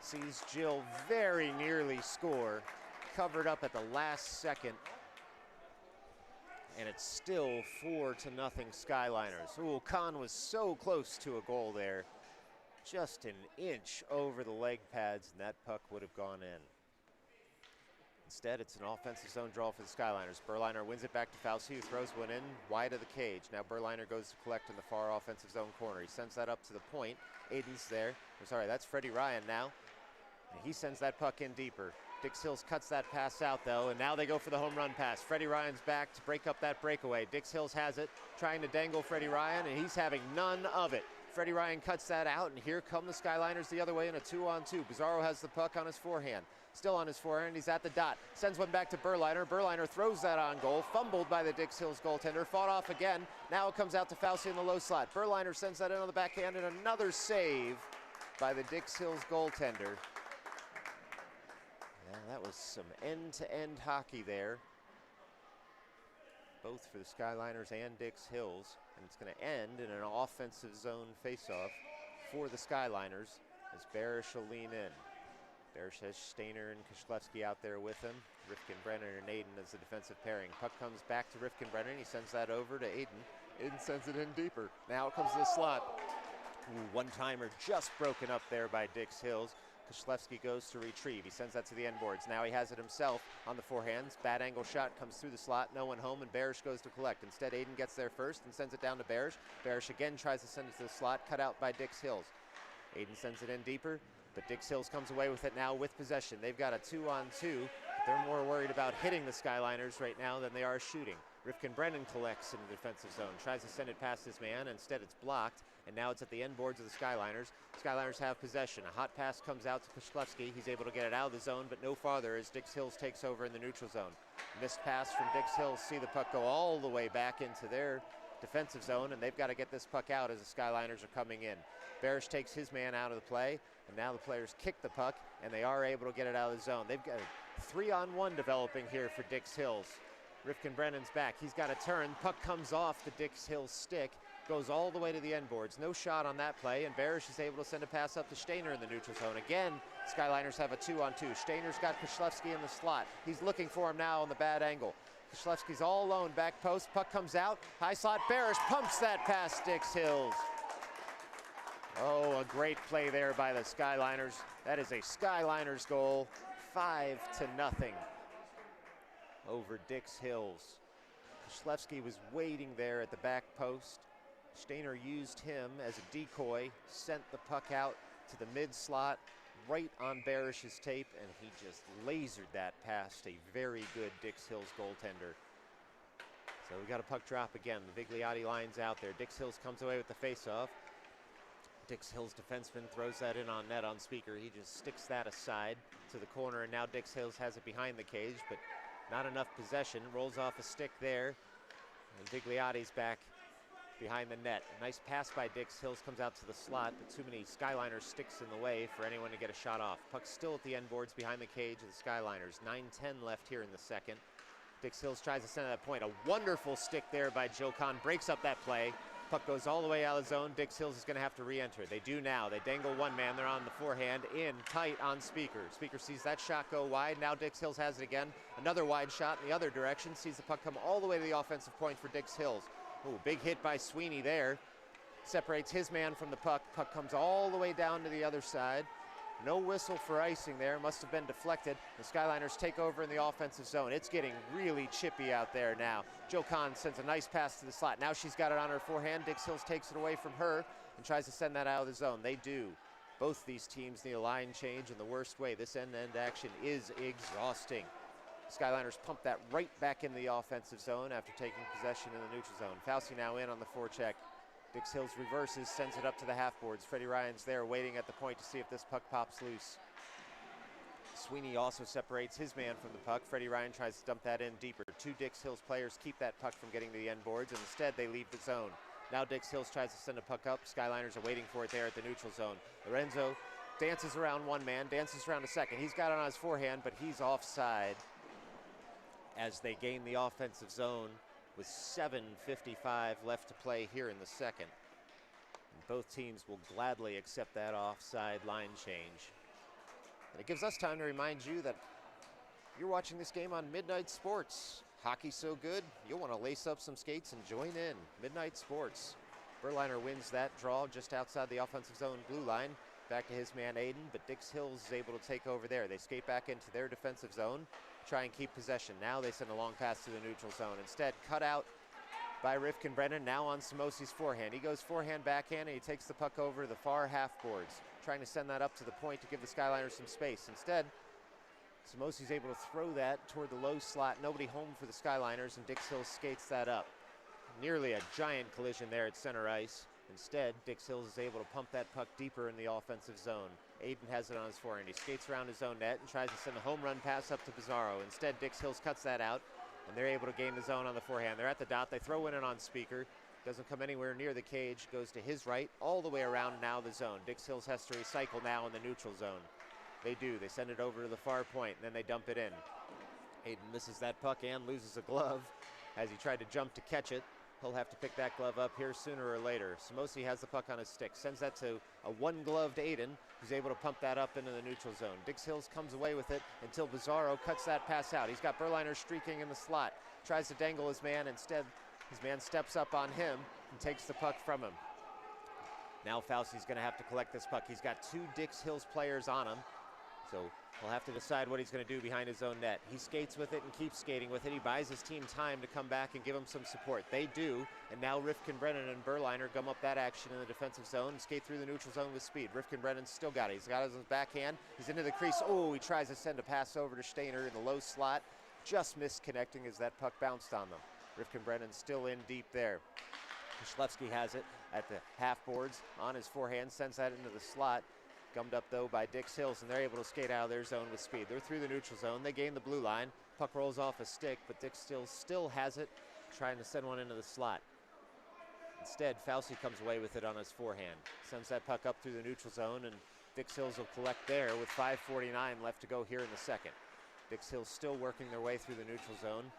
Sees Jill very nearly score. Covered up at the last second. And it's still 4-0 Skyliners. Ooh, Kahn was so close to a goal there. Just an inch over the leg pads, and that puck would have gone in. Instead, it's an offensive zone draw for the Skyliners. Berliner wins it back to Fauci, who throws one in wide of the cage. Now Berliner goes to collect in the far offensive zone corner. He sends that up to the point. Aiden's there. Sorry, that's Freddie Ryan now. And he sends that puck in deeper. Dix Hills cuts that pass out, though, and now they go for the home run pass. Freddie Ryan's back to break up that breakaway. Dix Hills has it, trying to dangle Freddie Ryan, and he's having none of it. Freddie Ryan cuts that out, and here come the Skyliners the other way in a 2-on-2. Pizarro has the puck on his forehand. Still on his forehand, he's at the dot. Sends one back to Berliner. Berliner throws that on goal, fumbled by the Dix Hills goaltender, fought off again. Now it comes out to Fauci in the low slot. Berliner sends that in on the backhand, and another save by the Dix Hills goaltender. Yeah, that was some end-to-end hockey there. both for the Skyliners and Dix Hills, and it's going to end in an offensive zone faceoff for the Skyliners as Barish will lean in. Barish has Stainer and Kishlevsky out there with him. Rifkin-Brennan and Aiden as the defensive pairing. Puck comes back to Rifkin-Brennan. He sends that over to Aiden. Aiden sends it in deeper. Now it comes to the slot. Ooh, one-timer just broken up there by Dix Hills. Kishlevsky goes to retrieve. He sends that to the end boards. Now he has it himself on the forehands. Bad angle shot comes through the slot. No one home, and Barish goes to collect. Instead, Aiden gets there first and sends it down to Barish. Barish again tries to send it to the slot, cut out by Dix Hills. Aiden sends it in deeper, but Dix Hills comes away with it now with possession. They've got a 2-on-2. They're more worried about hitting the Skyliners right now than they are shooting. Rifkin-Brennan collects in the defensive zone, tries to send it past his man. Instead, it's blocked, and now it's at the end boards of the Skyliners. Skyliners have possession. A hot pass comes out to Kishlevsky. He's able to get it out of the zone, but no farther as Dix Hills takes over in the neutral zone. Missed pass from Dix Hills. See the puck go all the way back into their defensive zone, and they've got to get this puck out as the Skyliners are coming in. Barish takes his man out of the play, and now the players kick the puck, and they are able to get it out of the zone. They've got a 3-on-1 developing here for Dix Hills. Rifkin-Brennan's back. He's got a turn. Puck comes off the Dix Hills stick, goes all the way to the end boards. No shot on that play, and Barish is able to send a pass up to Stainer in the neutral zone. Again, Skyliners have a 2-on-2. Stainer's got Kishlevsky in the slot. He's looking for him now on the bad angle. Kishlevsky's all alone, back post. Puck comes out. High slot. Barish pumps that past Dix Hills. Oh, a great play there by the Skyliners. That is a Skyliners goal, 5-0 over Dix Hills. Kishlevsky was waiting there at the back post. Stainer used him as a decoy, sent the puck out to the mid slot, right on Barish's tape, and he just lasered that past a very good Dix Hills goaltender. So we got a puck drop again. The Vigliotti line's out there. Dix Hills comes away with the faceoff. Dix Hills defenseman throws that in on net on Speaker. He just sticks that aside to the corner, and now Dix Hills has it behind the cage, but not enough possession. Rolls off a stick there, and Vigliotti's back behind the net. A nice pass by Dix Hills comes out to the slot, but too many Skyliners sticks in the way for anyone to get a shot off. Puck's still at the end boards behind the cage of the Skyliners. 9:10 left here in the second. Dix Hills tries to send that point. A wonderful stick there by Joe Kahn, breaks up that play. Puck goes all the way out of the zone. Dix Hills is going to have to re-enter. They do now. They dangle one man. They're on the forehand, in tight on Speaker. Speaker sees that shot go wide. Now Dix Hills has it again. Another wide shot in the other direction. Sees the puck come all the way to the offensive point for Dix Hills. Ooh, big hit by Sweeney there. Separates his man from the puck. Puck comes all the way down to the other side. No whistle for icing there. Must have been deflected. The Skyliners take over in the offensive zone. It's getting really chippy out there now. Joe Kahn sends a nice pass to the slot. Now she's got it on her forehand. Dix Hills takes it away from her and tries to send that out of the zone. They do. Both these teams need a line change in the worst way. This end-to-end action is exhausting. Skyliners pump that right back in the offensive zone after taking possession in the neutral zone. Fauci now in on the forecheck. Dix Hills reverses, sends it up to the half boards. Freddie Ryan's there waiting at the point to see if this puck pops loose. Sweeney also separates his man from the puck. Freddie Ryan tries to dump that in deeper. Two Dix Hills players keep that puck from getting to the end boards, and instead they leave the zone. Now Dix Hills tries to send a puck up. Skyliners are waiting for it there at the neutral zone. Lorenzo dances around one man, dances around a second. He's got it on his forehand, but he's offside as they gain the offensive zone with 7:55 left to play here in the second. And both teams will gladly accept that offside line change. And it gives us time to remind you that you're watching this game on Midnight Sports. Hockey's so good, you'll want to lace up some skates and join in. Midnight Sports. Berliner wins that draw just outside the offensive zone blue line. Back to his man Aiden, but Dix Hills is able to take over there. They skate back into their defensive zone, try and keep possession. Now they send a long pass to the neutral zone. Instead, cut out by Rifkin-Brennan, now on Samosi's forehand. He goes forehand, backhand, and he takes the puck over to the far half boards, trying to send that up to the point to give the Skyliners some space. Instead, Samosi's able to throw that toward the low slot. Nobody home for the Skyliners, and Dix Hills skates that up. Nearly a giant collision there at center ice. Instead, Dix Hills is able to pump that puck deeper in the offensive zone. Aiden has it on his forehand. He skates around his own net and tries to send a home run pass up to Pizarro. Instead, Dix Hills cuts that out, and they're able to gain the zone on the forehand. They're at the dot. They throw in it on Speaker. Doesn't come anywhere near the cage. Goes to his right, all the way around now the zone. Dix Hills has to recycle now in the neutral zone. They do. They send it over to the far point, and then they dump it in. Aiden misses that puck and loses a glove as he tried to jump to catch it. He'll have to pick that glove up here sooner or later. Samosi has the puck on his stick, sends that to a one-gloved Aiden, who's able to pump that up into the neutral zone. Dix Hills comes away with it until Bizarro cuts that pass out. He's got Berliner streaking in the slot, tries to dangle his man. Instead, his man steps up on him and takes the puck from him. Now Fauci's gonna have to collect this puck. He's got 2 Dix Hills players on him, so he'll have to decide what he's going to do behind his own net. He skates with it and keeps skating with it. He buys his team time to come back and give him some support. They do, and now Rifkin Brennan and Berliner gum up that action in the defensive zone and skate through the neutral zone with speed. Rifkin Brennan's still got it. He's got it in his backhand. He's into the crease. Oh, he tries to send a pass over to Stainer in the low slot. Just misconnecting as that puck bounced on them. Rifkin Brennan still in deep there. Kishlevsky has it at the half boards on his forehand, sends that into the slot. Gummed up though by Dix Hills, and they're able to skate out of their zone with speed. They're through the neutral zone. They gain the blue line. Puck rolls off a stick, but Dix Hills still has it, trying to send one into the slot. Instead, Fauci comes away with it on his forehand. Sends that puck up through the neutral zone, and Dix Hills will collect there with 5:49 left to go here in the second. Dix Hills still working their way through the neutral zone,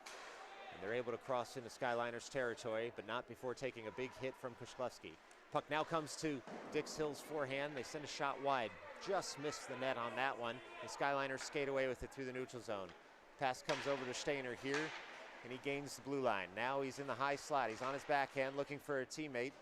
and they're able to cross into Skyliners territory, but not before taking a big hit from Kishlevsky. Puck now comes to Dix Hills' forehand. They send a shot wide. Just missed the net on that one. The Skyliners skate away with it through the neutral zone. Pass comes over to Stainer here, and he gains the blue line. Now he's in the high slot. He's on his backhand looking for a teammate.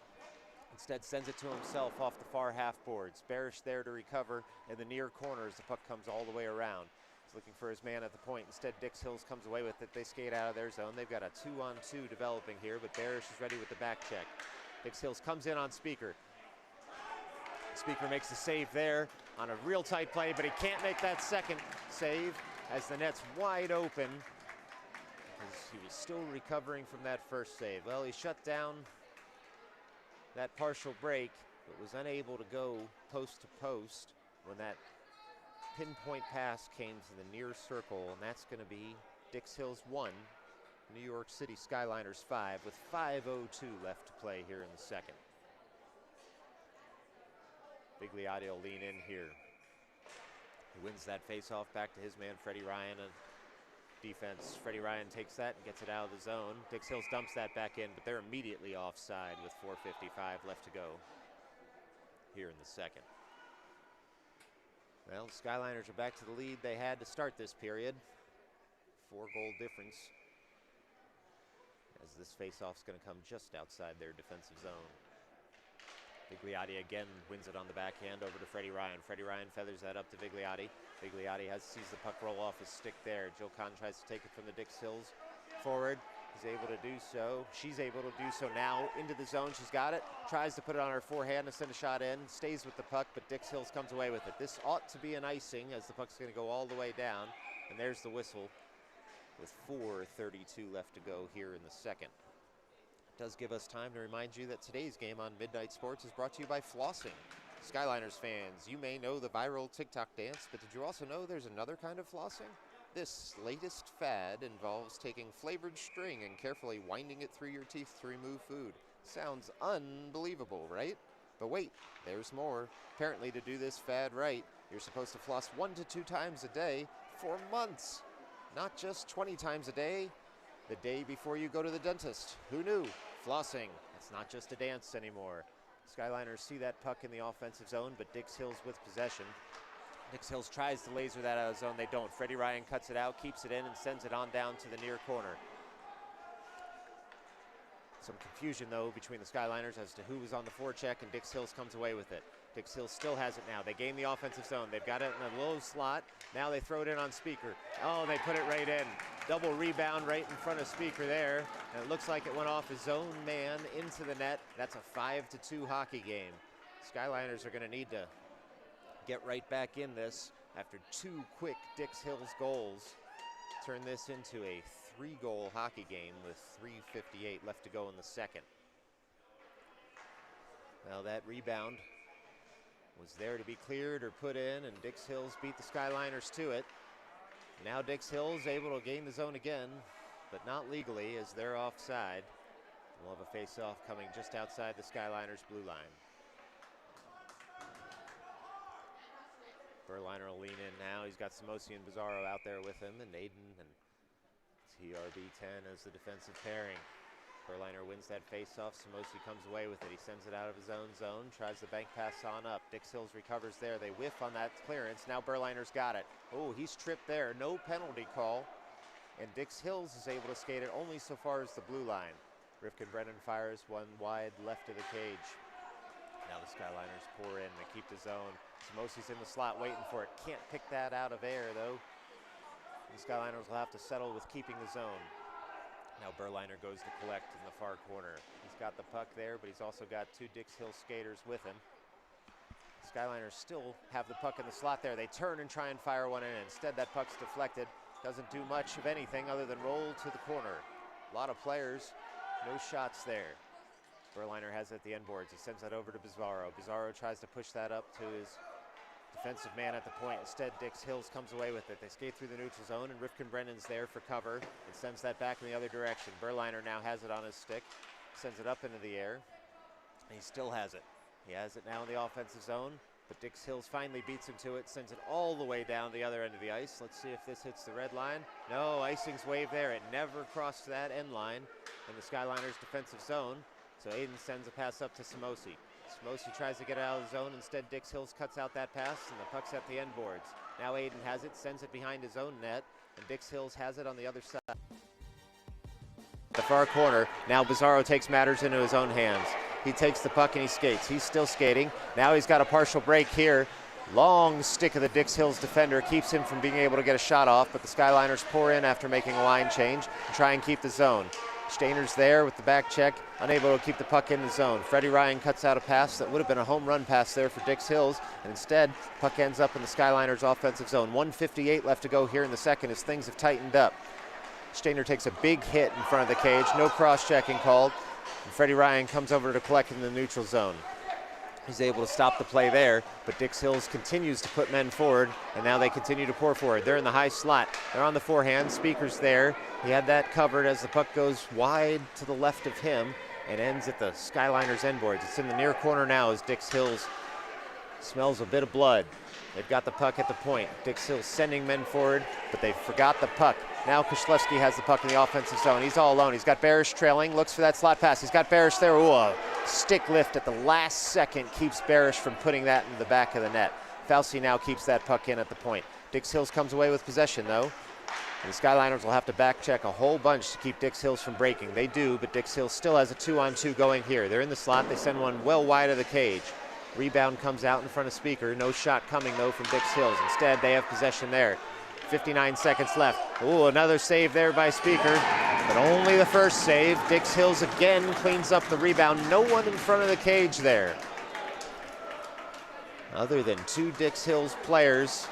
Instead sends it to himself off the far half boards. Barish there to recover in the near corner as the puck comes all the way around. He's looking for his man at the point. Instead, Dix Hills comes away with it. They skate out of their zone. They've got a 2-on-2 developing here, but Barish is ready with the back check. Dix Hills comes in on Speaker. Speaker makes the save there on a real tight play, but he can't make that second save as the net's wide open. He was still recovering from that first save. Well, he shut down that partial break, but was unable to go post to post when that pinpoint pass came to the near circle, and that's going to be Dix Hills 1. New York City Skyliners 5 with 5:02 left to play here in the second. Bigliotti will lean in here. He wins that face-off back to his man, Freddie Ryan. Defense, Freddie Ryan takes that and gets it out of the zone. Dix Hills dumps that back in, but they're immediately offside with 4:55 left to go here in the second. Well, the Skyliners are back to the lead they had to start this period. 4-goal difference, as this face-off's going to come just outside their defensive zone. Bigliotti again wins it on the backhand over to Freddie Ryan. Freddie Ryan feathers that up to Bigliotti. Bigliotti sees the puck roll off his stick there. Jill Kahn tries to take it from the Dix Hills forward. He's able to do so. She's able to do so now into the zone. She's got it. Tries to put it on her forehand to send a shot in. Stays with the puck, but Dix Hills comes away with it. This ought to be an icing as the puck's going to go all the way down. And there's the whistle with 4:32 left to go here in the second. Does give us time to remind you that today's game on Midnight Sports is brought to you by flossing. Skyliners fans, you may know the viral TikTok dance, but did you also know there's another kind of flossing? This latest fad involves taking flavored string and carefully winding it through your teeth to remove food. Sounds unbelievable, right? But wait, there's more. Apparently, to do this fad right, you're supposed to floss 1 to 2 times a day for months. Not just 20 times a day, the day before you go to the dentist. Who knew? Flossing, it's not just a dance anymore. Skyliners see that puck in the offensive zone, but Dix Hills with possession. Dix Hills tries to laser that out of the zone. They don't. Freddie Ryan cuts it out, keeps it in, and sends it on down to the near corner. Some confusion, though, between the Skyliners as to who was on the forecheck, and Dix Hills comes away with it. Dix Hills still has it now. They gain the offensive zone. They've got it in a low slot. Now they throw it in on Speaker. Oh, they put it right in. Double rebound right in front of Speaker there. And it looks like it went off his own man into the net. That's a 5-2 hockey game. Skyliners are going to need to get right back in this after 2 quick Dix Hills goals. Turn this into a 3-goal hockey game with 3:58 left to go in the second. Well, that rebound was there to be cleared or put in, and Dix Hills beat the Skyliners to it. Now Dix Hills able to gain the zone again, but not legally as they're offside. We'll have a face-off coming just outside the Skyliners' blue line. Berliner will lean in now. He's got Samosi and Bizarro out there with him, and Aiden, and TRB-10 as the defensive pairing. Berliner wins that face-off. Samosi comes away with it. He sends it out of his own zone, tries the bank pass on up. Dix Hills recovers there. They whiff on that clearance. Now Berliner's got it. Oh, he's tripped there. No penalty call. And Dix Hills is able to skate it only so far as the blue line. Rifkin Brennan fires one wide left of the cage. Now the Skyliners pour in. They keep the zone. Samosi's in the slot waiting for it. Can't pick that out of air, though. The Skyliners will have to settle with keeping the zone. Now Berliner goes to collect in the far corner. He's got the puck there, but he's also got two Dix Hill skaters with him. The Skyliners still have the puck in the slot there. They turn and try and fire one in. Instead, that puck's deflected. Doesn't do much of anything other than roll to the corner. A lot of players, no shots there. Berliner has it at the end boards. He sends that over to Bizarro. Bizarro tries to push that up to his defensive man at the point. Instead, Dix Hills comes away with it. They skate through the neutral zone, and Rifkin Brennan's there for cover and sends that back in the other direction. Berliner now has it on his stick, sends it up into the air, and he still has it. He has it now in the offensive zone, but Dix Hills finally beats him to it, sends it all the way down the other end of the ice. Let's see if this hits the red line. No, icing's waved there. It never crossed that end line in the Skyliners' defensive zone, so Aiden sends a pass up to Samosi. Samosi tries to get it out of the zone. Instead, Dix Hills cuts out that pass, and the puck's at the end boards. Now Aiden has it, sends it behind his own net, and Dix Hills has it on the other side. The far corner. Now Bizarro takes matters into his own hands. He takes the puck and he skates. He's still skating. Now he's got a partial break here. Long stick of the Dix Hills defender keeps him from being able to get a shot off, but the Skyliners pour in after making a line change and try and keep the zone. Steiner's there with the back check, unable to keep the puck in the zone. Freddie Ryan cuts out a pass that would have been a home run pass there for Dix Hills, and instead, puck ends up in the Skyliners' offensive zone. 1:58 left to go here in the second as things have tightened up. Steiner takes a big hit in front of the cage, no cross-checking called, and Freddie Ryan comes over to collect in the neutral zone. He's able to stop the play there, but Dix Hills continues to put men forward, and now they continue to pour forward. They're in the high slot. They're on the forehand. Speaker's there. He had that covered as the puck goes wide to the left of him and ends at the Skyliners' end boards. It's in the near corner now as Dix Hills smells a bit of blood. They've got the puck at the point. Dix Hills sending men forward, but they forgot the puck. Now Koslewski has the puck in the offensive zone. He's all alone. He's got Barish trailing, looks for that slot pass. He's got Barish there. Ooh, a stick lift at the last second keeps Barish from putting that in the back of the net. Falsey now keeps that puck in at the point. Dix Hills comes away with possession, though. And the Skyliners will have to back check a whole bunch to keep Dix Hills from breaking. They do, but Dix Hills still has a 2-on-2 going here. They're in the slot. They send one well wide of the cage. Rebound comes out in front of Speaker. No shot coming, though, from Dix Hills. Instead, they have possession there. 59 seconds left. Ooh, another save there by Speaker, but only the first save. Dix Hills again cleans up the rebound. No one in front of the cage there, other than two Dix Hills players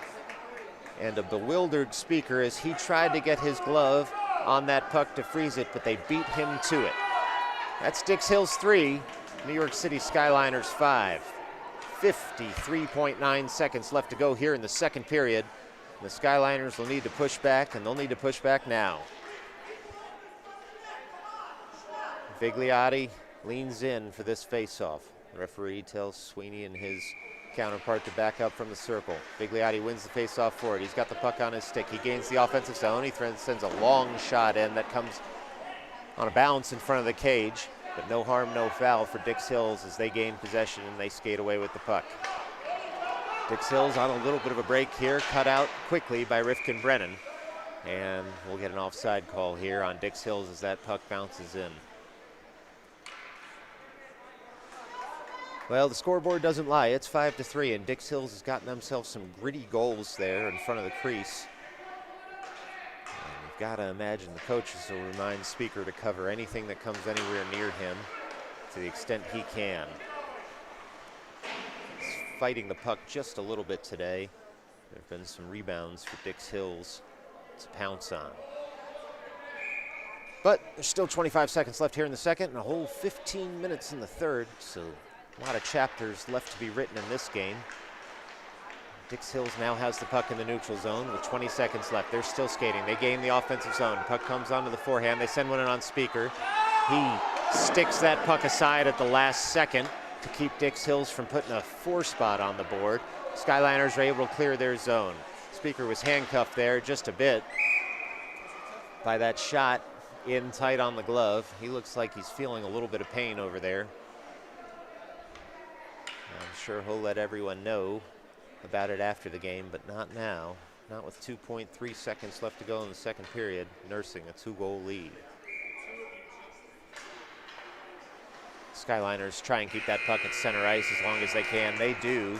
and a bewildered Speaker as he tried to get his glove on that puck to freeze it, but they beat him to it. That's Dix Hills 3, New York City Skyliners 5. 53.9 seconds left to go here in the second period. The Skyliners will need to push back, and they'll need to push back now. Vigliotti leans in for this face-off. The referee tells Sweeney and his counterpart to back up from the circle. Vigliotti wins the face-off forward. He's got the puck on his stick. He gains the offensive zone. He sends a long shot in that comes on a bounce in front of the cage, but no harm, no foul for Dix Hills as they gain possession and they skate away with the puck. Dix Hills on a little bit of a break here, cut out quickly by Rifkin Brennan. And we'll get an offside call here on Dix Hills as that puck bounces in. Well, the scoreboard doesn't lie. It's 5-3, and Dix Hills has gotten themselves some gritty goals there in front of the crease. And you've got to imagine the coaches will remind Speaker to cover anything that comes anywhere near him to the extent he can. Fighting the puck just a little bit today. There have been some rebounds for Dix Hills to pounce on. But there's still 25 seconds left here in the second and a whole 15 minutes in the third, so a lot of chapters left to be written in this game. Dix Hills now has the puck in the neutral zone with 20 seconds left. They're still skating. They gain the offensive zone. Puck comes onto the forehand. They send one in on Speaker. He sticks that puck aside at the last second to keep Dix Hills from putting a 4 spot on the board. Skyliners are able to clear their zone. Speaker was handcuffed there just a bit. by that shot in tight on the glove. He looks like he's feeling a little bit of pain over there. I'm sure he'll let everyone know about it after the game, but not now. Not with 2.3 seconds left to go in the second period, nursing a 2-goal lead. Skyliners try and keep that puck at center ice as long as they can. They do.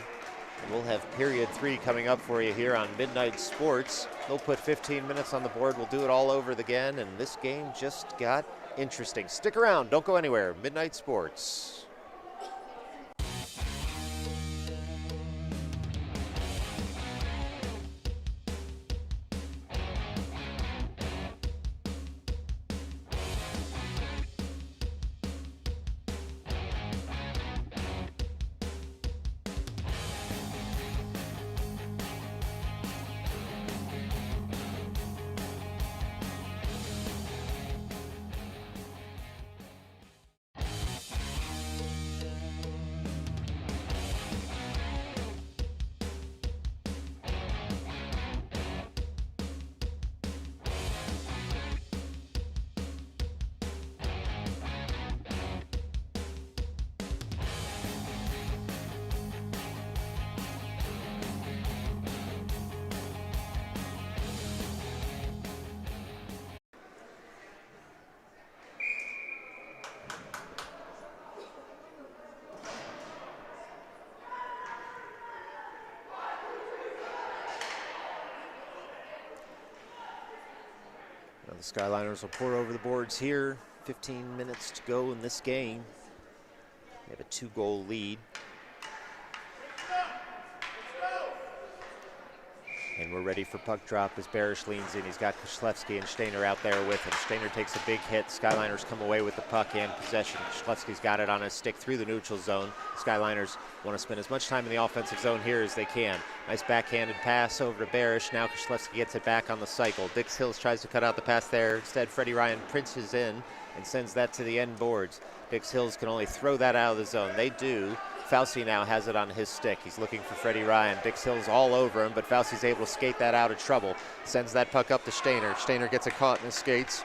And we'll have period 3 coming up for you here on Midnight Sports. They'll put 15 minutes on the board. We'll do it all over again, and this game just got interesting. Stick around. Don't go anywhere. Midnight Sports. Now the Skyliners will pour over the boards here. 15 minutes to go in this game. They have a 2-goal lead. And we're ready for puck drop as Barish leans in. He's got Kushlevsky and Stainer out there with him. Stainer takes a big hit. Skyliners come away with the puck and possession. Kushlevsky's got it on his stick through the neutral zone. Skyliners want to spend as much time in the offensive zone here as they can. Nice backhanded pass over to Barish. Now Kushlevsky gets it back on the cycle. Dix Hills tries to cut out the pass there. Instead, Freddie Ryan princes in and sends that to the end boards. Dix Hills can only throw that out of the zone. They do. Fauci now has it on his stick. He's looking for Freddie Ryan. Dix Hill's all over him, but Fauci's able to skate that out of trouble. Sends that puck up to Stainer. Stainer gets it caught in his skates,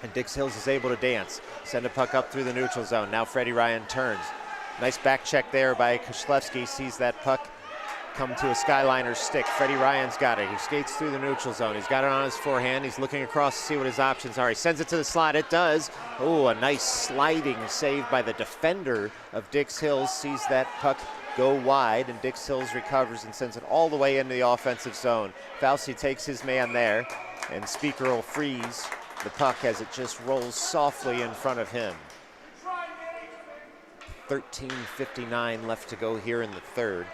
and Dix Hills is able to dance. Send a puck up through the neutral zone. Now Freddie Ryan turns. Nice back check there by Kushlevsky. Sees that puck come to a Skyliners stick. Freddie Ryan's got it. He skates through the neutral zone. He's got it on his forehand. He's looking across to see what his options are. He sends it to the slot. It does. Oh, a nice sliding save by the defender of Dix Hills. Sees that puck go wide, and Dix Hills recovers and sends it all the way into the offensive zone. Fauci takes his man there, and Speaker will freeze the puck as it just rolls softly in front of him. 13:59 left to go here in the third.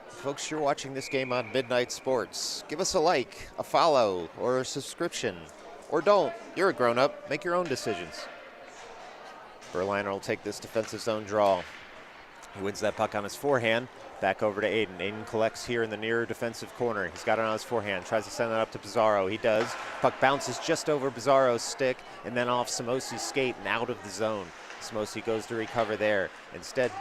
Folks, you're watching this game on Midnight Sports. Give us a like, a follow, or a subscription. Or don't. You're a grown-up. Make your own decisions. Berliner will take this defensive zone draw. He wins that puck on his forehand. Back over to Aiden. Aiden collects here in the near defensive corner. He's got it on his forehand. Tries to send that up to Pizarro. He does. Puck bounces just over Pizarro's stick and then off Samosi's skate and out of the zone. Samosi goes to recover there. Instead,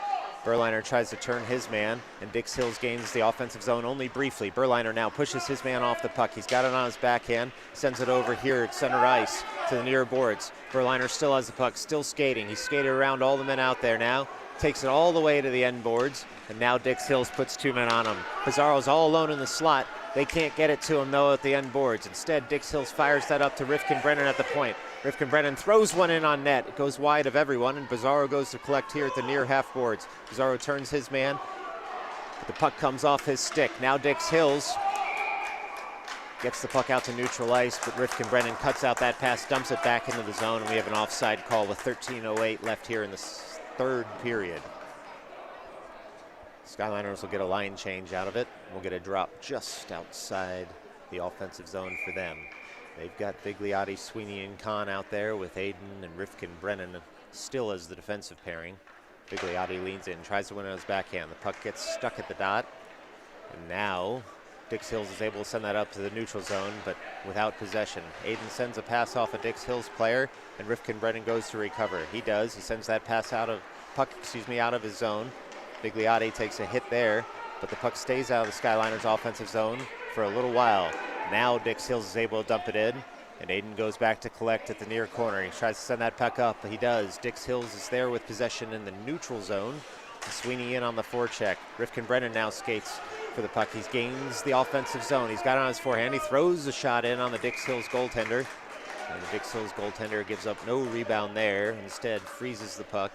Berliner tries to turn his man, and Dix Hills gains the offensive zone only briefly. Berliner now pushes his man off the puck. He's got it on his backhand, sends it over here at center ice to the near boards. Berliner still has the puck, still skating. He's skated around all the men out there now, takes it all the way to the end boards, and now Dix Hills puts 2 men on him. Pizarro's all alone in the slot. They can't get it to him, though, at the end boards. Instead, Dix Hills fires that up to Rifkin Brennan at the point. Rifkin Brennan throws one in on net. It goes wide of everyone, and Pizarro goes to collect here at the near half boards. Pizarro turns his man, but the puck comes off his stick. Now Dix Hills gets the puck out to neutral ice, but Rifkin Brennan cuts out that pass, dumps it back into the zone, and we have an offside call with 13:08 left here in the third period. Skyliners will get a line change out of it. We'll get a drop just outside the offensive zone for them. They've got Bigliotti, Sweeney, and Kahn out there with Aiden and Rifkin Brennan still as the defensive pairing. Bigliotti leans in, tries to win on his backhand. The puck gets stuck at the dot. And now Dix Hills is able to send that up to the neutral zone, but without possession. Aiden sends a pass off a Dix Hills player, and Rifkin Brennan goes to recover. He does. He sends that pass out of his zone. Bigliotti takes a hit there, but the puck stays out of the Skyliners offensive zone for a little while. Now Dix Hills is able to dump it in, and Aiden goes back to collect at the near corner. He tries to send that puck up, but he does. Dix Hills is there with possession in the neutral zone. Sweeney in on the forecheck. Rifkin Brennan now skates for the puck. He gains the offensive zone. He's got it on his forehand. He throws the shot in on the Dix Hills goaltender. And the Dix Hills goaltender gives up no rebound there. Instead, freezes the puck.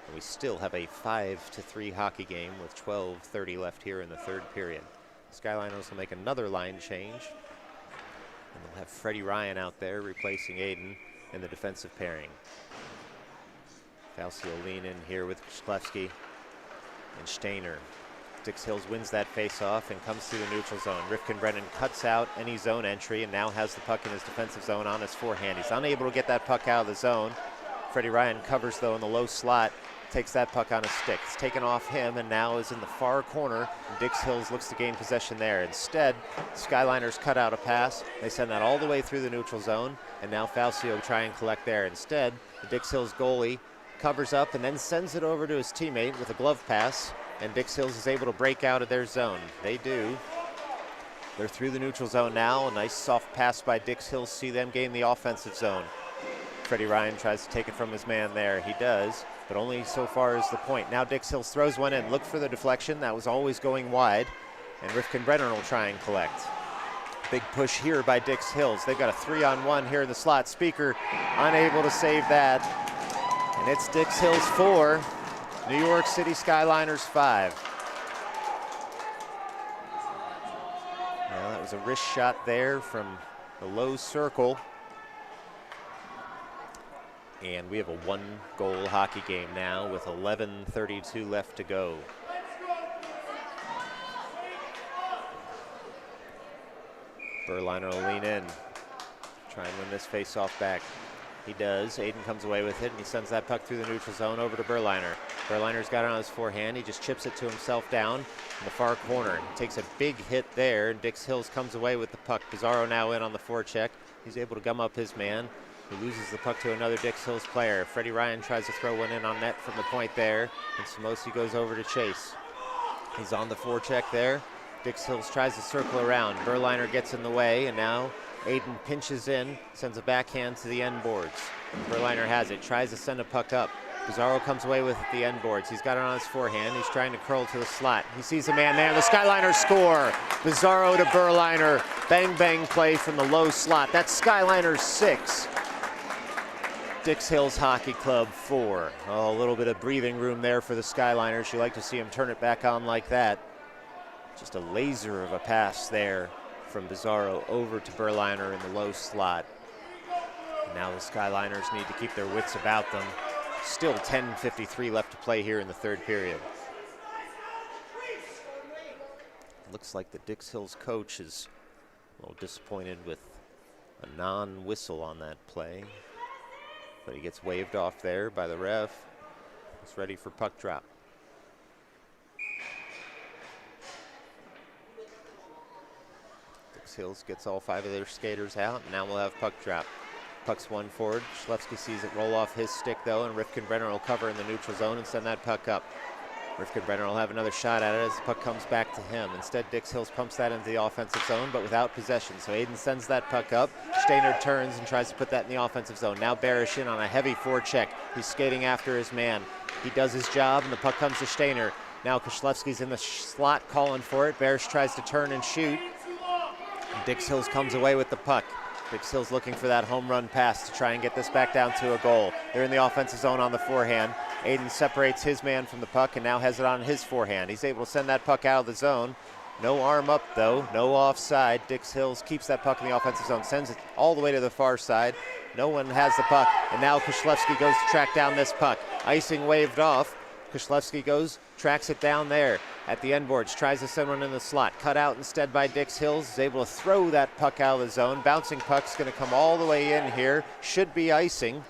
And we still have a 5-3 hockey game with 12:30 left here in the third period. Skyliners will make another line change. And they'll have Freddie Ryan out there replacing Aiden in the defensive pairing. Falsi will lean in here with Krzyzewski and Stainer. Dix Hills wins that face-off and comes through the neutral zone. Rifkin Brennan cuts out any zone entry and now has the puck in his defensive zone on his forehand. He's unable to get that puck out of the zone. Freddie Ryan covers, though, in the low slot, takes that puck on his stick. It's taken off him and now is in the far corner. And Dix Hills looks to gain possession there. Instead, Skyliners cut out a pass. They send that all the way through the neutral zone, and now Falsi will try and collect there. Instead, the Dix Hills goalie covers up and then sends it over to his teammate with a glove pass, and Dix Hills is able to break out of their zone. They do. They're through the neutral zone now. A nice soft pass by Dix Hills, see them gain the offensive zone. Freddie Ryan tries to take it from his man there. He does, but only so far as the point. Now Dix Hills throws one in. Look for the deflection. That was always going wide, and Rifkin Brennan will try and collect. Big push here by Dix Hills. They've got a 3-on-1 here in the slot. Speaker unable to save that. And it's Dix Hills 4, New York City Skyliners 5. Well, that was a wrist shot there from the low circle. And we have a one-goal hockey game now with 11:32 left to go. Berliner will lean in, try and win this face-off back. He does. Aiden comes away with it, and he sends that puck through the neutral zone over to Berliner. Berliner's got it on his forehand. He just chips it to himself down in the far corner. He takes a big hit there, and Dix Hills comes away with the puck. Pizarro now in on the forecheck. He's able to gum up his man. He loses the puck to another Dix Hills player. Freddie Ryan tries to throw one in on net from the point there, and Samosi goes over to chase. He's on the forecheck there. Dix Hills tries to circle around. Berliner gets in the way, and now Aiden pinches in, sends a backhand to the end boards. Berliner has it, tries to send a puck up. Pizarro comes away with the end boards. He's got it on his forehand. He's trying to curl to the slot. He sees a man there. The Skyliners score. Pizarro to Berliner. Bang, bang play from the low slot. That's Skyliners 6. Dix Hills Hockey Club 4. Oh, a little bit of breathing room there for the Skyliners. You like to see him turn it back on like that. Just a laser of a pass there from Pizarro over to Berliner in the low slot. And now the Skyliners need to keep their wits about them. Still 10:53 left to play here in the third period. Looks like the Dix Hills coach is a little disappointed with a non-whistle on that play. But he gets waved off there by the ref. He's ready for puck drop. Dix Hills gets all 5 of their skaters out, and now we'll have puck drop. Puck's one forward. Schlefsky sees it roll off his stick, though, and Rifkin Brenner will cover in the neutral zone and send that puck up. Rifkin Brenner will have another shot at it as the puck comes back to him. Instead, Dix Hills pumps that into the offensive zone, but without possession. So Aiden sends that puck up. Stainer turns and tries to put that in the offensive zone. Now Barish in on a heavy forecheck. He's skating after his man. He does his job, and the puck comes to Stainer. Now Koslewski's in the slot calling for it. Barish tries to turn and shoot. And Dix Hills comes away with the puck. Dix Hills looking for that home run pass to try and get this back down to a goal. They're in the offensive zone on the forehand. Aiden separates his man from the puck and now has it on his forehand. He's able to send that puck out of the zone. No arm up, though. No offside. Dix Hills keeps that puck in the offensive zone, sends it all the way to the far side. No one has the puck, and now Koslewski goes to track down this puck. Icing waved off. Koslewski goes, tracks it down there at the end boards, tries to send one in the slot. Cut out instead by Dix Hills, is able to throw that puck out of the zone. Bouncing puck's going to come all the way in here. Should be icing,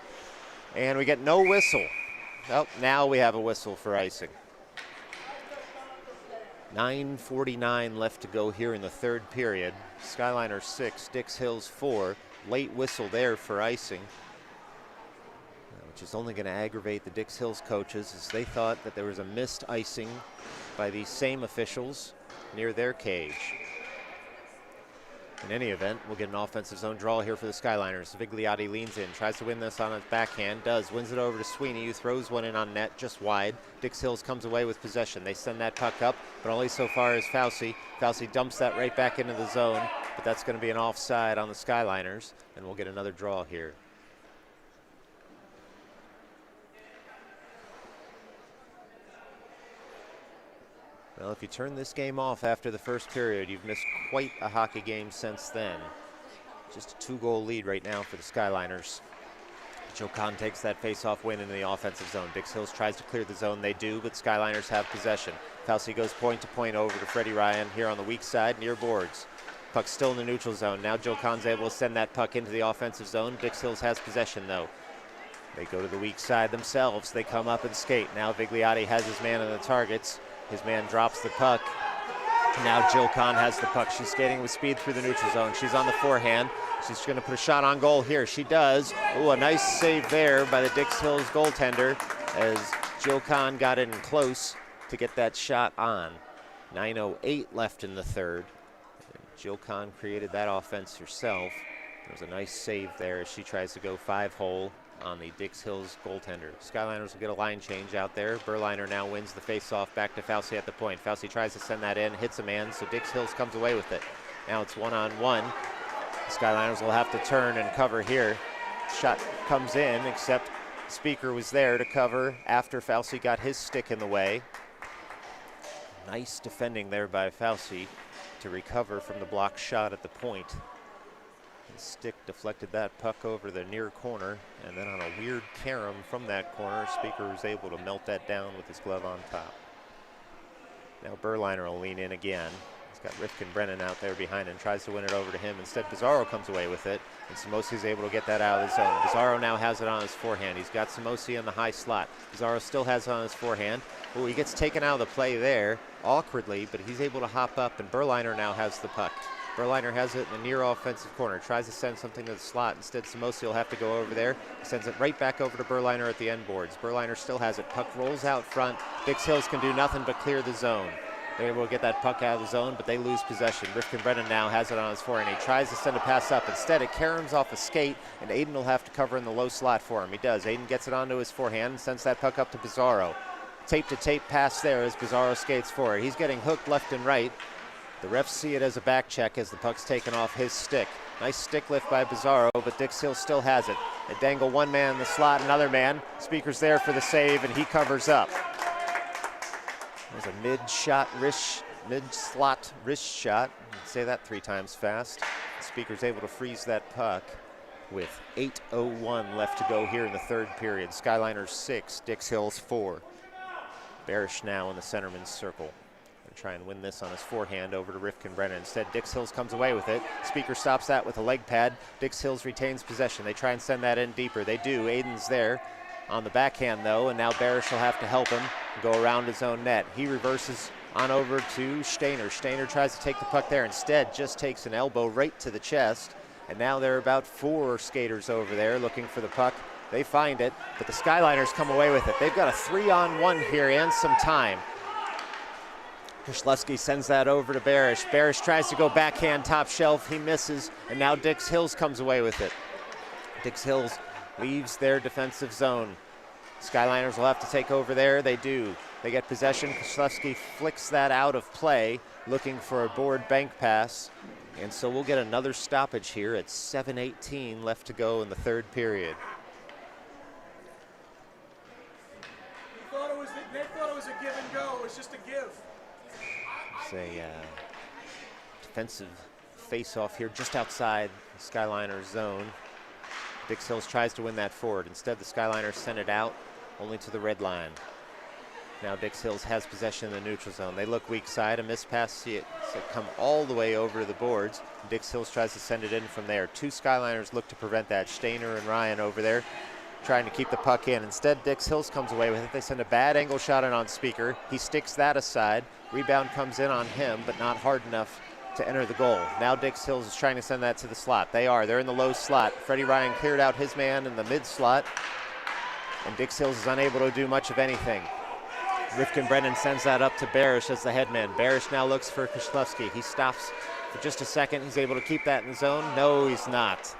and we get no whistle. Oh, now we have a whistle for icing. 9:49 left to go here in the third period. Skyliners 6, Dix Hills 4. Late whistle there for icing, which is only going to aggravate the Dix Hills coaches, as they thought that there was a missed icing by these same officials near their cage. In any event, we'll get an offensive zone draw here for the Skyliners. Vigliotti leans in, tries to win this on his backhand, wins it over to Sweeney, who throws one in on net just wide. Dix Hills comes away with possession. They send that puck up, but only so far as Fauci. Fauci dumps that right back into the zone, but that's going to be an offside on the Skyliners, and we'll get another draw here. Well, if you turn this game off after the first period, you've missed quite a hockey game since then. Just a 2-goal lead right now for the Skyliners. Joe Kahn takes that face-off win into the offensive zone. Dix Hills tries to clear the zone. They do, but Skyliners have possession. Fauci goes point-to-point over to Freddie Ryan here on the weak side near boards. Puck still in the neutral zone. Now Joe Kahn's able to send that puck into the offensive zone. Dix Hills has possession, though. They go to the weak side themselves. They come up and skate. Now Vigliotti has his man on the targets. His man drops the puck. Now Jill Kahn has the puck. She's skating with speed through the neutral zone. She's on the forehand. She's going to put a shot on goal here. She does. Ooh, a nice save there by the Dix Hills goaltender as Jill Kahn got in close to get that shot on. 9:08 left in the third. And Jill Kahn created that offense herself. There was a nice save there as she tries to go 5-hole on the Dix Hills goaltender. Skyliners will get a line change out there. Berliner now wins the face-off back to Fauci at the point. Fauci tries to send that in, hits a man, so Dix Hills comes away with it. Now it's 1-on-1. The Skyliners will have to turn and cover here. Shot comes in, except Speaker was there to cover after Fauci got his stick in the way. Nice defending there by Fauci to recover from the blocked shot at the point. His stick deflected that puck over the near corner, and then on a weird carom from that corner, Speaker was able to melt that down with his glove on top. Now Berliner will lean in again. He's got Rifkin Brennan out there behind and tries to win it over to him. Instead, Bizarro comes away with it, and Samosi's able to get that out of the zone. Bizarro now has it on his forehand. He's got Samosi in the high slot. Bizarro still has it on his forehand. Oh, he gets taken out of the play there, awkwardly, but he's able to hop up, and Berliner now has the puck. Berliner has it in the near offensive corner, tries to send something to the slot. Instead, Samosi will have to go over there. He sends it right back over to Berliner at the end boards. Berliner still has it. Puck rolls out front. Dix Hills can do nothing but clear the zone. They're able to get that puck out of the zone, but they lose possession. Rifkin Brennan now has it on his forehand. He tries to send a pass up. Instead, it caroms off a skate, and Aiden will have to cover in the low slot for him. He does. Aiden gets it onto his forehand and sends that puck up to Bizarro. Tape-to-tape pass there as Bizarro skates forward. He's getting hooked left and right. The refs see it as a back check as the puck's taken off his stick. Nice stick lift by Bizarro, but Dix Hill still has it. They dangle one man in the slot, another man. Speaker's there for the save, and he covers up. There's a mid-slot wrist shot. Say that 3 times fast. Speaker's able to freeze that puck with 8:01 left to go here in the third period. Skyliners 6, Dix Hills 4. Barish now in the centerman's circle. Try and win this on his forehand over to Rifkin Brennan. Instead, Dix Hills comes away with it. Speaker stops that with a leg pad. Dix Hills retains possession. They try and send that in deeper. They do. Aiden's there on the backhand, though, and now Barish will have to help him go around his own net. He reverses on over to Stainer. Stainer tries to take the puck there. Instead, just takes an elbow right to the chest. And now there are about 4 skaters over there looking for the puck. They find it, but the Skyliners come away with it. They've got a 3-on-1 here and some time. Krishleski sends that over to Barish. Barish tries to go backhand top shelf. He misses, and now Dix Hills comes away with it. Dix Hills leaves their defensive zone. Skyliners will have to take over there. They do. They get possession. Krishleski flicks that out of play, looking for a board bank pass. And so we'll get another stoppage here at 7:18 left to go in the third period. They thought it was a give and go. It was just a give. It's a defensive face-off here just outside the Skyliners zone. Dix Hills tries to win that forward. Instead, the Skyliners send it out only to the red line. Now Dix Hills has possession in the neutral zone. They look weak side, a miss pass, see it come all the way over to the boards. Dix Hills tries to send it in from there. 2 Skyliners look to prevent that. Stainer and Ryan over there trying to keep the puck in. Instead, Dix Hills comes away with it. They send a bad angle shot in on Speaker. He sticks that aside. Rebound comes in on him, but not hard enough to enter the goal. Now Dix Hills is trying to send that to the slot. They're in the low slot. Freddie Ryan cleared out his man in the mid slot, and Dix Hills is unable to do much of anything. Rifkin Brennan sends that up to Barish as the headman. Barish now looks for Krishleski. He stops for just a second. He's able to keep that in the zone. No, he's not.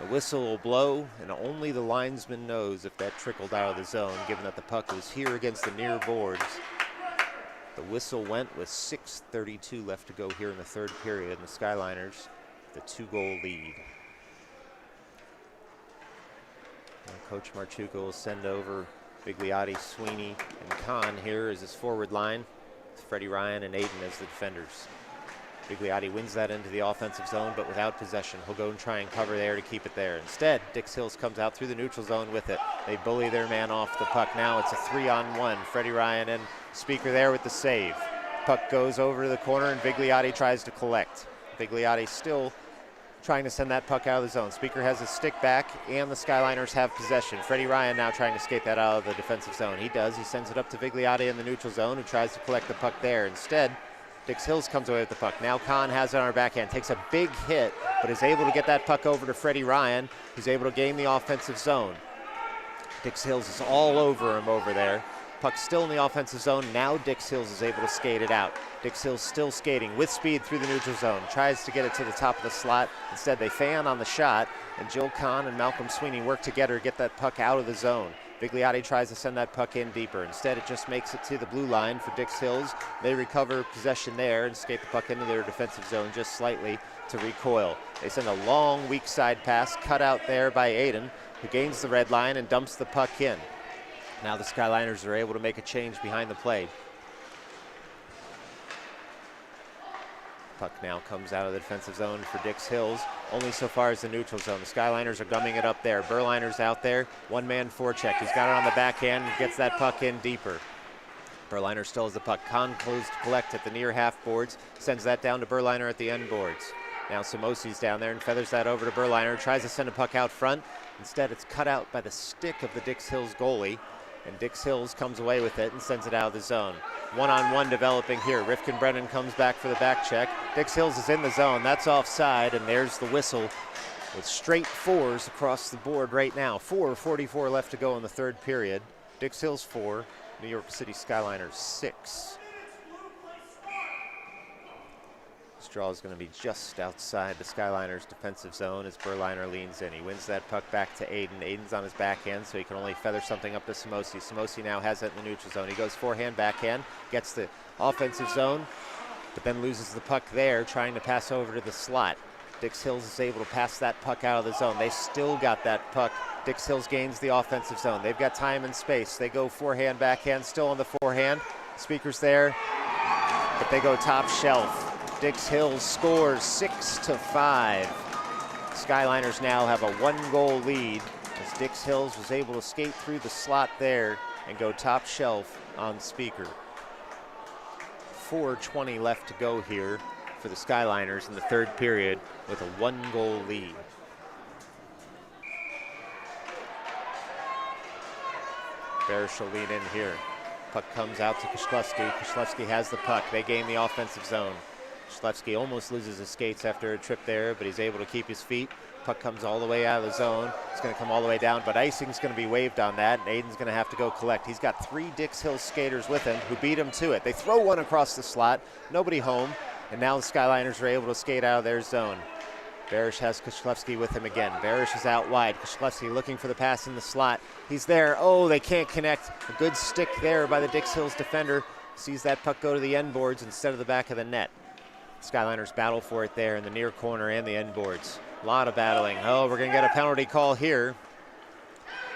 The whistle will blow, and only the linesman knows if that trickled out of the zone, given that the puck was here against the near boards. The whistle went with 6:32 left to go here in the third period, and the Skyliners the 2-goal lead. And Coach Marchuka will send over Bigliotti, Sweeney, and Kahn here as his forward line, with Freddie Ryan and Aiden as the defenders. Bigliotti wins that into the offensive zone, but without possession. He'll go and try and cover there to keep it there. Instead, Dix Hills comes out through the neutral zone with it. They bully their man off the puck. Now it's a 3-on-1. Freddie Ryan and Speaker there with the save. Puck goes over to the corner, and Bigliotti tries to collect. Bigliotti still trying to send that puck out of the zone. Speaker has his stick back, and the Skyliners have possession. Freddie Ryan now trying to skate that out of the defensive zone. He does. He sends it up to Bigliotti in the neutral zone, who tries to collect the puck there. Instead, Dix Hills comes away with the puck. Now Kahn has it on our backhand, takes a big hit, but is able to get that puck over to Freddie Ryan, who's able to gain the offensive zone. Dix Hills is all over him over there. Puck still in the offensive zone. Now Dix Hills is able to skate it out. Dix Hills still skating with speed through the neutral zone. Tries to get it to the top of the slot. Instead, they fan on the shot, and Joe Kahn and Malcolm Sweeney work together to get that puck out of the zone. Bigliotti tries to send that puck in deeper. Instead, it just makes it to the blue line for Dix Hills. They recover possession there and skate the puck into their defensive zone just slightly to recoil. They send a long, weak side pass, cut out there by Aiden, who gains the red line and dumps the puck in. Now the Skyliners are able to make a change behind the play. Puck now comes out of the defensive zone for Dix Hills, only so far as the neutral zone. The Skyliners are gumming it up there. Berliner's out there, one-man forecheck. He's got it on the backhand and gets that puck in deeper. Berliner still has the puck. Kahn goes to collect at the near half boards, sends that down to Berliner at the end boards. Now Samosi's down there and feathers that over to Berliner, tries to send a puck out front. Instead, it's cut out by the stick of the Dix Hills goalie, and Dix Hills comes away with it and sends it out of the zone. One-on-one developing here. Rifkin Brennan comes back for the back check. Dix Hills is in the zone. That's offside, and there's the whistle with straight fours across the board right now. 4:44 left to go in the third period. Dix Hills 4, New York City Skyliners 6. This draw is going to be just outside the Skyliners' defensive zone as Berliner leans in. He wins that puck back to Aiden. Aiden's on his backhand, so he can only feather something up to Samosi. Samosi now has it in the neutral zone. He goes forehand, backhand, gets the offensive zone, but then loses the puck there, trying to pass over to the slot. Dix Hills is able to pass that puck out of the zone. They still got that puck. Dix Hills gains the offensive zone. They've got time and space. They go forehand, backhand, still on the forehand. Speaker's there, but they go top shelf. Dix Hills scores 6-5. Skyliners now have a 1-goal lead as Dix Hills was able to skate through the slot there and go top shelf on Speaker. 4:20 left to go here for the Skyliners in the third period with a 1-goal lead. Barish will lean in here. Puck comes out to Koshlewski. Koshlewski has the puck. They gain the offensive zone. Koshlewski almost loses his skates after a trip there, but he's able to keep his feet. Puck comes all the way out of the zone. It's going to come all the way down, but icing's going to be waved on that, and Aiden's going to have to go collect. He's got 3 Dix Hills skaters with him who beat him to it. They throw one across the slot, nobody home, and now the Skyliners are able to skate out of their zone. Barish has Koshlewski with him again. Barish is out wide. Koshlewski looking for the pass in the slot. He's there. Oh, they can't connect. A good stick there by the Dix Hills defender. Sees that puck go to the end boards instead of the back of the net. Skyliners battle for it there in the near corner and the end boards. A lot of battling. Oh, we're going to get a penalty call here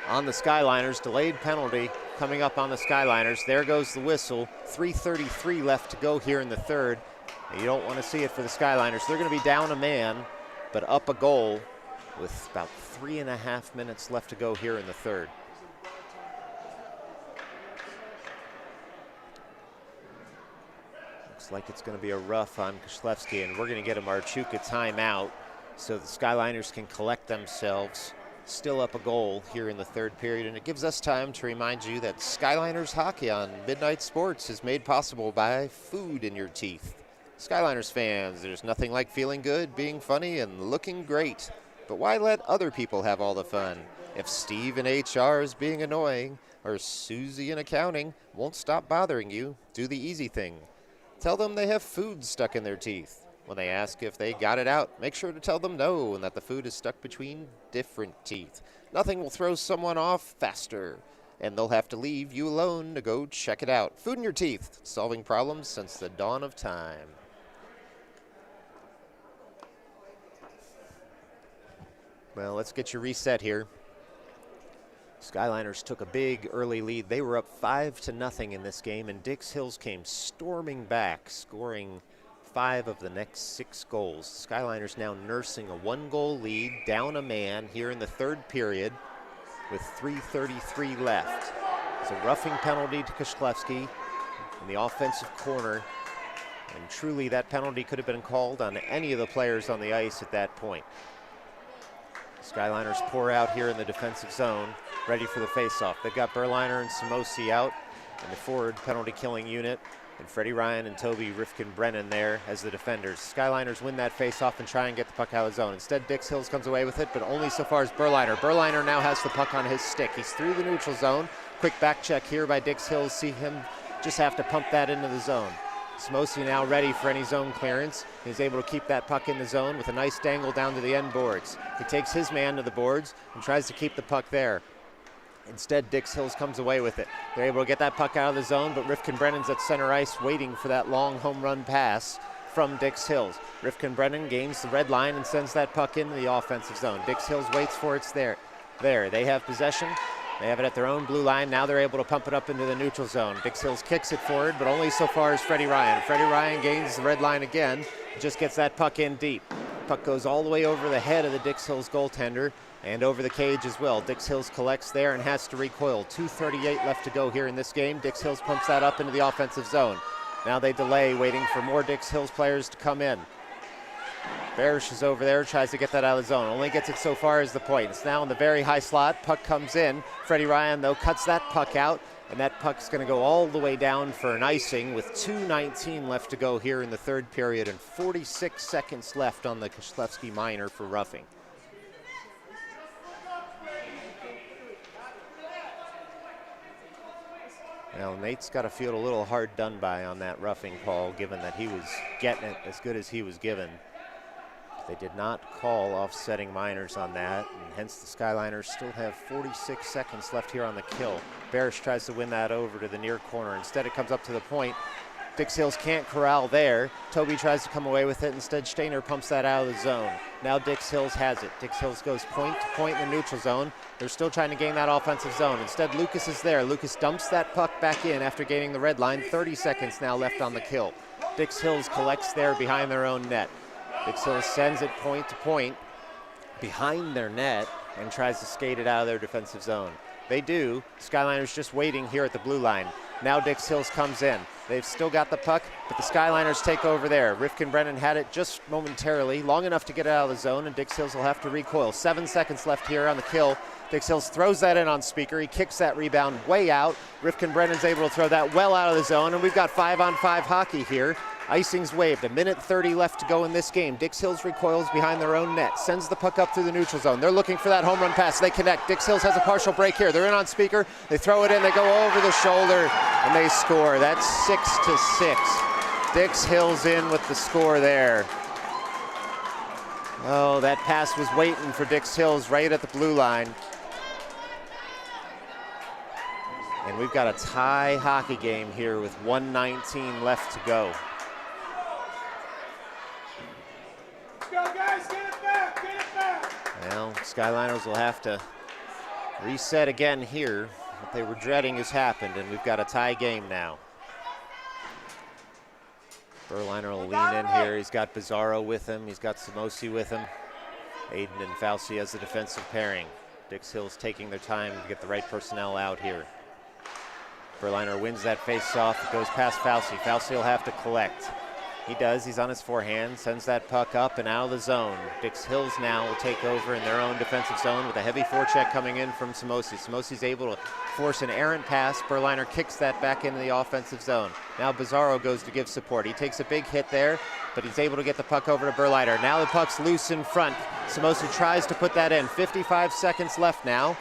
on the Skyliners. Delayed penalty coming up on the Skyliners. There goes the whistle. 3:33 left to go here in the third. You don't want to see it for the Skyliners. They're going to be down a man, but up a goal with about 3.5 minutes left to go here in the third. Looks like it's going to be a rough on Koshlewski, and we're going to get a Marchuka timeout so the Skyliners can collect themselves. Still up a goal here in the third period, and it gives us time to remind you that Skyliners hockey on Midnight Sports is made possible by food in your teeth. Skyliners fans, there's nothing like feeling good, being funny, and looking great. But why let other people have all the fun? If Steve in HR is being annoying, or Susie in accounting won't stop bothering you, do the easy thing. Tell them they have food stuck in their teeth. When they ask if they got it out, make sure to tell them no and that the food is stuck between different teeth. Nothing will throw someone off faster, and they'll have to leave you alone to go check it out. Food in your teeth, solving problems since the dawn of time. Well, let's get you reset here. Skyliners took a big early lead. They were up 5-0 in this game, and Dix Hills came storming back, scoring 5 of the next 6 goals. Skyliners now nursing a 1-goal lead, down a man here in the third period with 3:33 left. It's a roughing penalty to Kishlevsky in the offensive corner, and truly that penalty could have been called on any of the players on the ice at that point. Skyliners pour out here in the defensive zone, ready for the faceoff. They've got Berliner and Samosi out in the forward penalty killing unit, and Freddie Ryan and Toby Rifkin-Brennan there as the defenders. Skyliners win that faceoff and try and get the puck out of the zone. Instead, Dix Hills comes away with it, but only so far as Berliner. Berliner now has the puck on his stick. He's through the neutral zone. Quick back check here by Dix Hills. See him just have to pump that into the zone. Samosi now ready for any zone clearance. He's able to keep that puck in the zone with a nice dangle down to the end boards. He takes his man to the boards and tries to keep the puck there. Instead, Dix Hills comes away with it. They're able to get that puck out of the zone, but Rifkin-Brennan's at center ice waiting for that long home run pass from Dix Hills. Rifkin-Brennan gains the red line and sends that puck into the offensive zone. Dix Hills waits for it. There, they have possession. They have it at their own blue line. Now they're able to pump it up into the neutral zone. Dix Hills kicks it forward, but only so far as Freddie Ryan. Freddie Ryan gains the red line again, just gets that puck in deep. Puck goes all the way over the head of the Dix Hills goaltender and over the cage as well. Dix Hills collects there and has to recoil. 2:38 left to go here in this game. Dix Hills pumps that up into the offensive zone. Now they delay, waiting for more Dix Hills players to come in. Barish is over there, tries to get that out of the zone. Only gets it so far as the point. It's now in the very high slot. Puck comes in. Freddie Ryan, though, cuts that puck out, and that puck's going to go all the way down for an icing with 2:19 left to go here in the third period and 46 seconds left on the Kishlevsky minor for roughing. Well, Nate's got to feel a little hard done by on that roughing call, given that he was getting it as good as he was given. They did not call offsetting minors on that, and hence the Skyliners still have 46 seconds left here on the kill. Barish tries to win that over to the near corner. Instead, it comes up to the point. Dix Hills can't corral there. Toby tries to come away with it. Instead, Stainer pumps that out of the zone. Now Dix Hills has it. Dix Hills goes point to point in the neutral zone. They're still trying to gain that offensive zone. Instead, Lucas is there. Lucas dumps that puck back in after gaining the red line. 30 seconds now left on the kill. Dix Hills collects there behind their own net. Dix Hills sends it point to point behind their net and tries to skate it out of their defensive zone. They do. Skyliners just waiting here at the blue line. Now Dix Hills comes in. They've still got the puck, but the Skyliners take over there. Rifkin-Brennan had it just momentarily, long enough to get it out of the zone, and Dix Hills will have to recoil. 7 seconds left here on the kill. Dix Hills throws that in on Speaker. He kicks that rebound way out. Rifkin-Brennan's able to throw that well out of the zone, and we've got 5-on-5 hockey here. Icing's waved. 1:30 left to go in this game. Dix Hills recoils behind their own net, sends the puck up through the neutral zone. They're looking for that home run pass. They connect. Dix Hills has a partial break here. They're in on Speaker. They throw it in. They go over the shoulder, and they score. That's 6-6. Dix Hills in with the score there. Oh, that pass was waiting for Dix Hills right at the blue line. And we've got a tie hockey game here with 1:19 left to go. Go, guys, get it back, get it back. Well, Skyliners will have to reset again here. What they were dreading has happened, and we've got a tie game now. Berliner will lean in here. He's got Bizarro with him. He's got Samosi with him. Aiden and Fauci as the defensive pairing. Dix Hills taking their time to get the right personnel out here. Berliner wins that face-off. It goes past Fauci. Fauci will have to collect. He does. He's on his forehand. Sends that puck up and out of the zone. Dix Hills now will take over in their own defensive zone with a heavy forecheck coming in from Samosi. Samosi's able to force an errant pass. Berliner kicks that back into the offensive zone. Now Bizarro goes to give support. He takes a big hit there, but he's able to get the puck over to Berliner. Now the puck's loose in front. Samosi tries to put that in. 55 seconds left now.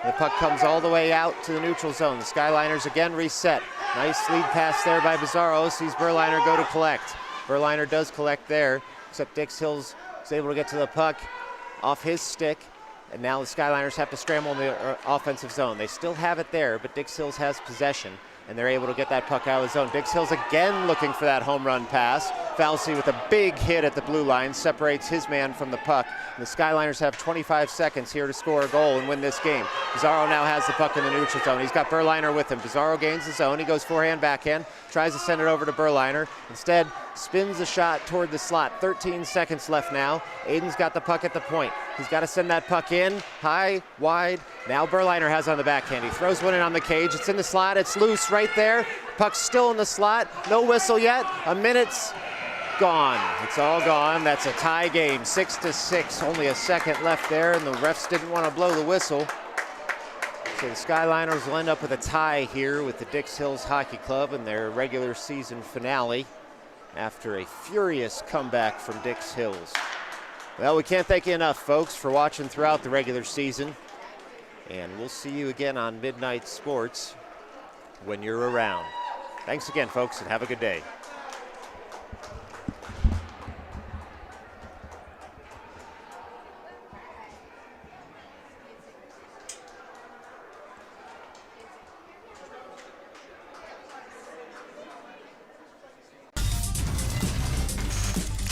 The puck comes all the way out to the neutral zone. The Skyliners again reset. Nice lead pass there by Bizarro. Sees Berliner go to collect. Berliner does collect there, except Dix Hills is able to get to the puck off his stick. And now the Skyliners have to scramble in the offensive zone. They still have it there, but Dix Hills has possession, and they're able to get that puck out of the zone. Dix Hills again looking for that home run pass. Falsey with a big hit at the blue line separates his man from the puck. And the Skyliners have 25 seconds here to score a goal and win this game. Pizarro now has the puck in the neutral zone. He's got Berliner with him. Pizarro gains the zone. He goes forehand, backhand, tries to send it over to Berliner. Instead, spins the shot toward the slot. 13 seconds left now. Aiden's got the puck at the point. He's got to send that puck in, high, wide. Now Berliner has on the backhand. He throws one in on the cage. It's in the slot. It's loose right there. Puck's still in the slot. No whistle yet. A minute's gone. It's all gone. That's a tie game, 6-6. Only a second left there, and the refs didn't want to blow the whistle. So the Skyliners will end up with a tie here with the Dix Hills Hockey Club in their regular season finale after a furious comeback from Dix Hills. Well, we can't thank you enough, folks, for watching throughout the regular season. And we'll see you again on Midnight Sports when you're around. Thanks again, folks, and have a good day.